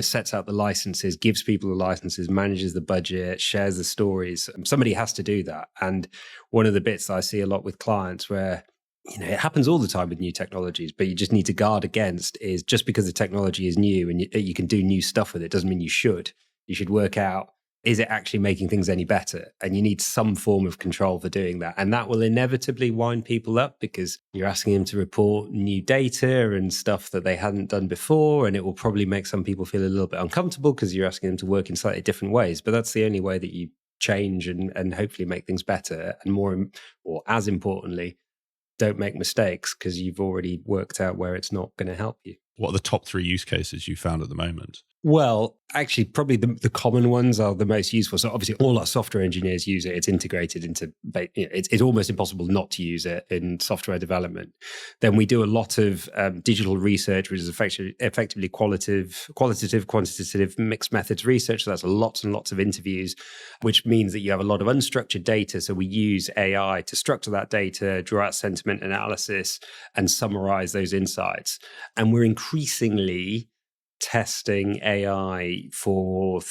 sets out the licenses, gives people the licenses, manages the budget, shares the stories. Somebody has to do that. And one of the bits that I see a lot with clients where it happens all the time with new technologies, but you just need to guard against is just because the technology is new and you can do new stuff with it doesn't mean you should. You should work out, is it actually making things any better? And you need some form of control for doing that. And that will inevitably wind people up because you're asking them to report new data and stuff that they hadn't done before. And it will probably make some people feel a little bit uncomfortable because you're asking them to work in slightly different ways. But that's the only way that you change and hopefully make things better. And more, or as importantly, don't make mistakes because you've already worked out where it's not going to help you. What are the top 3 use cases you found at the moment? Well, actually, probably the common ones are the most useful. So obviously, all our software engineers use it. It's integrated into, it's almost impossible not to use it in software development. Then we do a lot of digital research, which is effectively qualitative, quantitative, mixed methods research. So that's lots and lots of interviews, which means that you have a lot of unstructured data. So we use AI to structure that data, draw out sentiment analysis, and summarize those insights. And we're increasingly testing AI for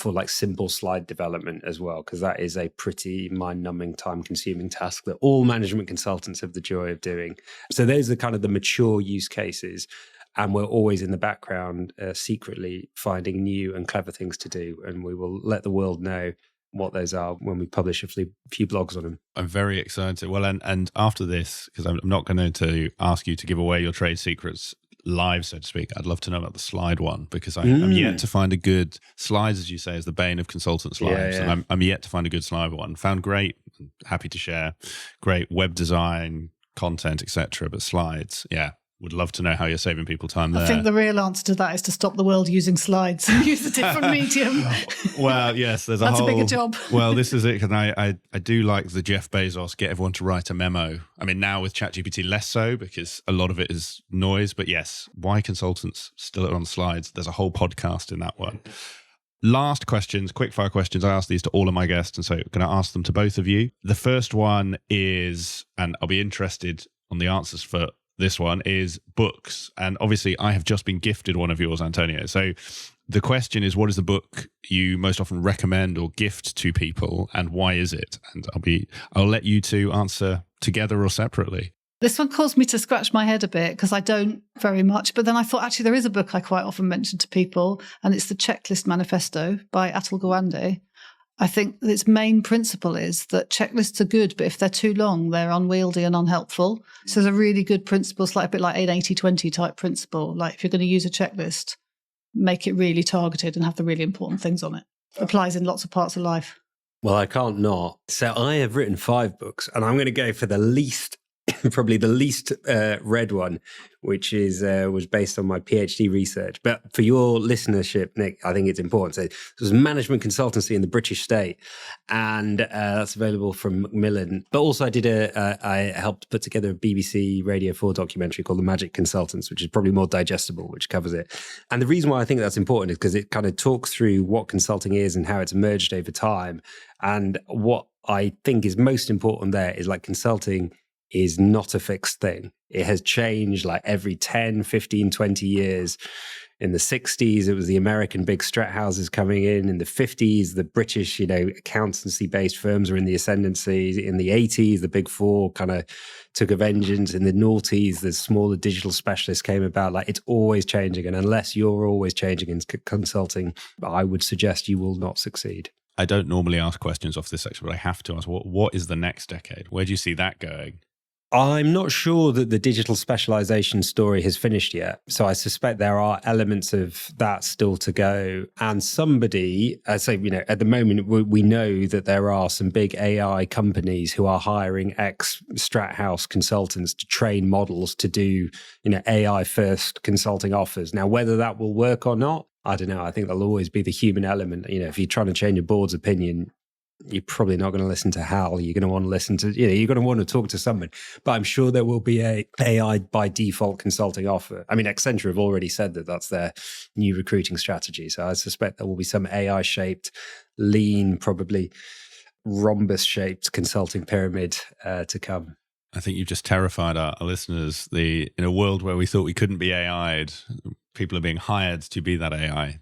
like simple slide development as well, because that is a pretty mind-numbing, time-consuming task that all management consultants have the joy of doing. So those are kind of the mature use cases, and we're always in the background secretly finding new and clever things to do, and we will let the world know what those are when we publish a few blogs on them. I'm very excited. Well, and after this, because I'm not going to ask you to give away your trade secrets live, so to speak, I'd love to know about the slide one, because I'm yet to find a good slides, as you say, is the bane of consultants' lives. Yeah. And I'm yet to find a good slide one. Found great, happy to share, great web design, content, etc. But slides, would love to know how you're saving people time there. I think the real answer to that is to stop the world using slides and use a different medium. Well, yes, there's That's a bigger job. Well, this is it, and I do like the Jeff Bezos, get everyone to write a memo. I mean, now with ChatGPT, less so, because a lot of it is noise. But yes, why consultants still on slides? There's a whole podcast in that one. Last questions, quick fire questions. I ask these to all of my guests, and so I'm going to ask them to both of you. The first one is, and I'll be interested on the answers for this one, is books. And obviously I have just been gifted one of yours, Antonio. So the question is, what is the book you most often recommend or gift to people, and why is it? And I'll let you two answer together or separately. This one caused me to scratch my head a bit because I don't very much. But then I thought, actually, there is a book I quite often mention to people, and it's the Checklist Manifesto by Atul Gawande. I think its main principle is that checklists are good, but if they're too long, they're unwieldy and unhelpful. So there's a really good principle. It's like a bit like an 80-20 type principle. Like if you're going to use a checklist, make it really targeted and have the really important things on it. Applies in lots of parts of life. Well, I can't not. So I have written 5 books, and I'm going to go for the least, probably the least read one, which is was based on my PhD research. But for your listenership, Nick, I think it's important. So this was Management Consultancy in the British State, and that's available from Macmillan. But also I helped put together a BBC Radio 4 documentary called The Magic Consultants, which is probably more digestible, which covers it. And the reason why I think that's important is because it kind of talks through what consulting is and how it's emerged over time. And what I think is most important there is like consulting is not a fixed thing. It has changed like every 10, 15, 20 years. In the 60s, it was the American big strat houses coming in. In the 50s, the British, accountancy-based firms were in the ascendancy. In the 80s, the big 4 kind of took a vengeance. In the noughties, the smaller digital specialists came about. Like, it's always changing. And unless you're always changing in consulting, I would suggest you will not succeed. I don't normally ask questions off this section, but I have to ask, what is the next decade? Where do you see that going? I'm not sure that the digital specialization story has finished yet. So I suspect there are elements of that still to go. And somebody, at the moment, we know that there are some big AI companies who are hiring ex-strat house consultants to train models to do, AI first consulting offers. Now, whether that will work or not, I don't know. I think there'll always be the human element. If you're trying to change a board's opinion, you're probably not going to listen to Hal. You're going to want to listen to, you're going to want to talk to someone. But I'm sure there will be a AI by default consulting offer. I mean, Accenture have already said that that's their new recruiting strategy. So I suspect there will be some AI-shaped, lean, probably rhombus-shaped consulting pyramid to come. I think you've just terrified our listeners. In a world where we thought we couldn't be AI'd, people are being hired to be that AI.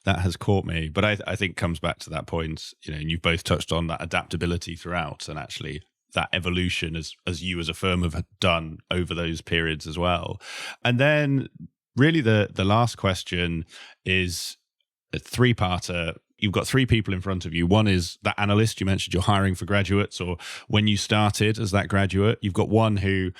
That has caught me. But I think comes back to that point, and you've both touched on that adaptability throughout, and actually that evolution as you as a firm have done over those periods as well. And then really the last question is a 3-parter. You've got 3 people in front of you. One is that analyst you mentioned you're hiring for graduates, or when you started as that graduate. You've got one who,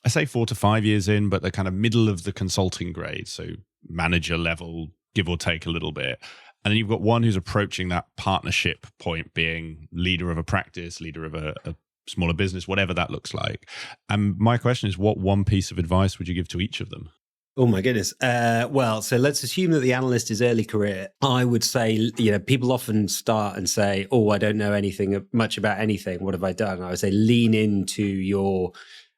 I say 4 to 5 years in, but they're kind of middle of the consulting grade, so manager level, give or take a little bit. And then you've got one who's approaching that partnership point, being leader of a practice, leader of a smaller business, whatever that looks like. And my question is, what one piece of advice would you give to each of them? Oh my goodness. Well, so let's assume that the analyst is early career. I would say, people often start and say, oh, I don't know anything much about anything. What have I done? I would say lean into your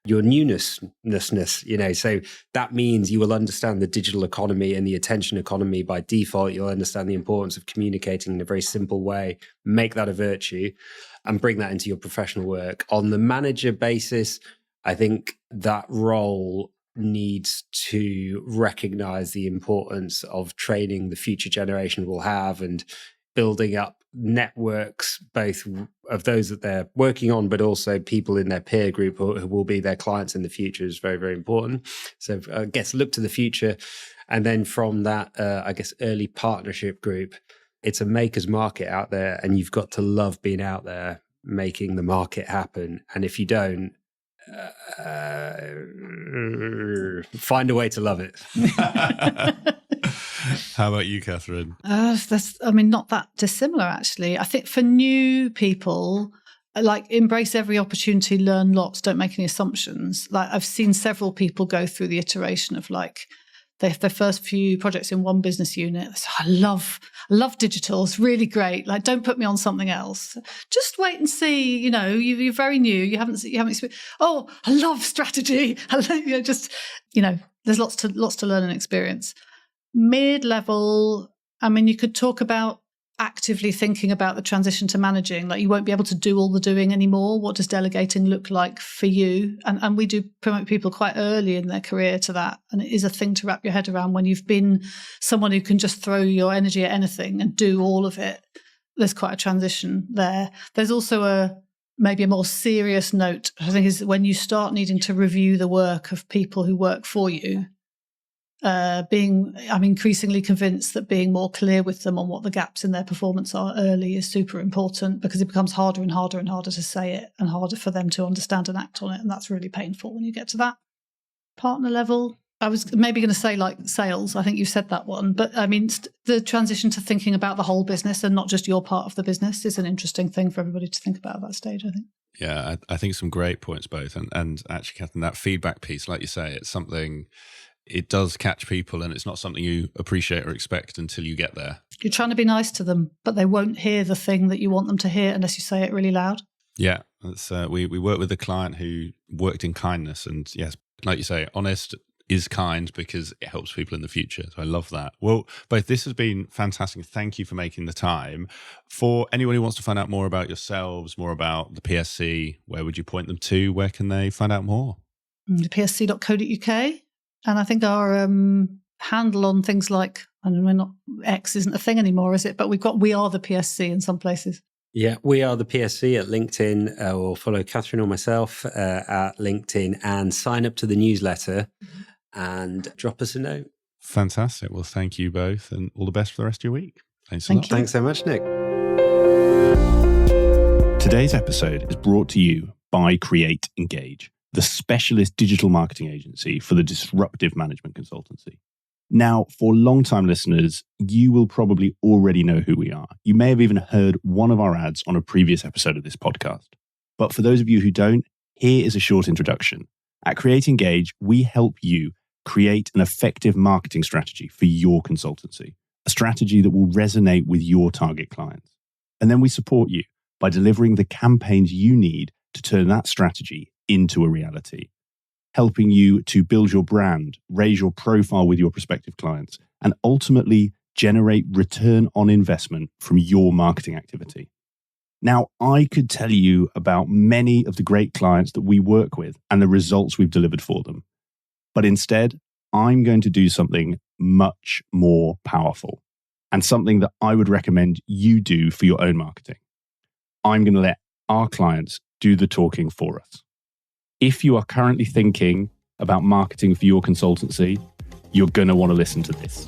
newness. So that means you will understand the digital economy and the attention economy by default. You'll understand the importance of communicating in a very simple way, make that a virtue, and bring that into your professional work. On the manager basis, I think that role needs to recognize the importance of training the future generation will have and building up networks, both of those that they're working on, but also people in their peer group who will be their clients in the future is very, very important. So I guess look to the future. And then from that, early partnership group, it's a maker's market out there, and you've got to love being out there making the market happen. And if you don't, find a way to love it. How about you, Catherine? Not that dissimilar, actually. I think for new people, embrace every opportunity, learn lots, don't make any assumptions. I've seen several people go through the iteration of their first few projects in one business unit. So I love digital. It's really great. Don't put me on something else. Just wait and see. You're very new. You haven't experienced. Oh, I love strategy. There's lots to learn and experience. Mid-level. You could talk about actively thinking about the transition to managing. You won't be able to do all the doing anymore. What does delegating look like for you? And we do promote people quite early in their career to that. And it is a thing to wrap your head around when you've been someone who can just throw your energy at anything and do all of it. There's quite a transition there. There's also maybe a more serious note, I think, is when you start needing to review the work of people who work for you. I'm increasingly convinced that being more clear with them on what the gaps in their performance are early is super important, because it becomes harder and harder and harder to say it and harder for them to understand and act on it. And that's really painful when you get to that partner level. I was maybe going to say sales. I think you said that one. But the transition to thinking about the whole business and not just your part of the business is an interesting thing for everybody to think about at that stage, I think. Yeah, I think some great points both. And actually, Catherine, that feedback piece, like you say, it's something... It does catch people, and it's not something you appreciate or expect until you get there. You're trying to be nice to them, but they won't hear the thing that you want them to hear unless you say it really loud. Yeah, that's, we work with a client who worked in kindness, and yes, like you say, honest is kind because it helps people in the future. So I love that. Well, both, this has been fantastic. Thank you for making the time. For anyone who wants to find out more about yourselves, more about the PSC, where would you point them to? Where can they find out more? PSC.co.uk. And I think our handle on things like, X isn't a thing anymore, is it? But we are the PSC in some places. Yeah, we are the PSC at LinkedIn, or follow Catherine or myself at LinkedIn and sign up to the newsletter and drop us a note. Fantastic. Well, thank you both, and all the best for the rest of your week. Thanks a lot. Thanks so much, Nick. Today's episode is brought to you by Create Engage, the specialist digital marketing agency for the disruptive management consultancy. Now, for long-time listeners, you will probably already know who we are. You may have even heard one of our ads on a previous episode of this podcast. But for those of you who don't, here is a short introduction. At Create Engage, we help you create an effective marketing strategy for your consultancy, a strategy that will resonate with your target clients. And then we support you by delivering the campaigns you need to turn that strategy into a reality, helping you to build your brand, raise your profile with your prospective clients, and ultimately generate return on investment from your marketing activity. Now, I could tell you about many of the great clients that we work with and the results we've delivered for them. But instead, I'm going to do something much more powerful, and something that I would recommend you do for your own marketing. I'm going to let our clients do the talking for us. If you are currently thinking about marketing for your consultancy, you're going to want to listen to this.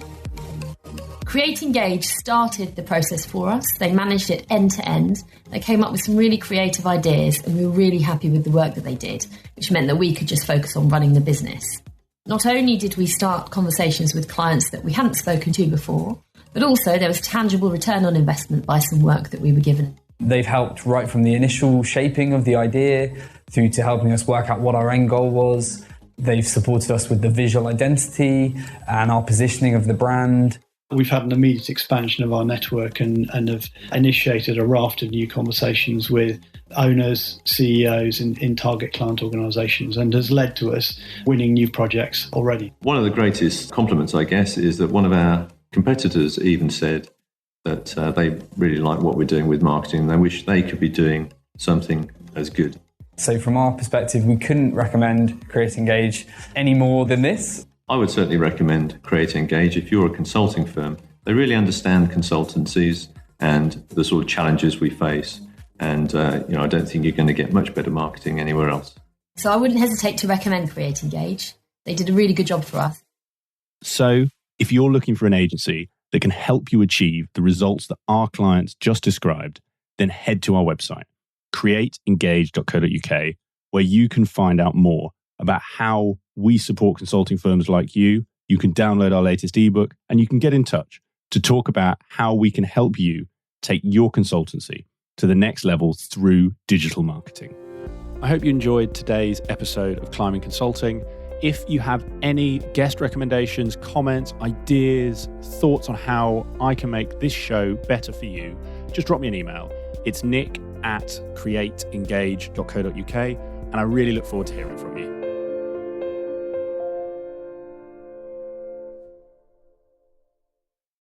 Create Engage started the process for us. They managed it end to end. They came up with some really creative ideas, and we were really happy with the work that they did, which meant that we could just focus on running the business. Not only did we start conversations with clients that we hadn't spoken to before, but also there was tangible return on investment by some work that we were given. They've helped right from the initial shaping of the idea through to helping us work out what our end goal was, They've supported us with the visual identity and our positioning of the brand. We've had an immediate expansion of our network and have initiated a raft of new conversations with owners, CEOs in target client organisations, and has led to us winning new projects already. One of the greatest compliments, I guess, is that one of our competitors even said that they really like what we're doing with marketing and they wish they could be doing something as good. So from our perspective, we couldn't recommend Create Engage any more than this. I would certainly recommend Create Engage if you're a consulting firm. They really understand consultancies and the sort of challenges we face. And, I don't think you're going to get much better marketing anywhere else. So I wouldn't hesitate to recommend Create Engage. They did a really good job for us. So if you're looking for an agency that can help you achieve the results that our clients just described, then head to our website, createengage.co.uk, where you can find out more about how we support consulting firms like you. You can download our latest ebook and you can get in touch to talk about how we can help you take your consultancy to the next level through digital marketing. I hope you enjoyed today's episode of Climbing Consulting. If you have any guest recommendations, comments, ideas, thoughts on how I can make this show better for you, just drop me an email. It's nick@createengage.co.uk, and I really look forward to hearing from you.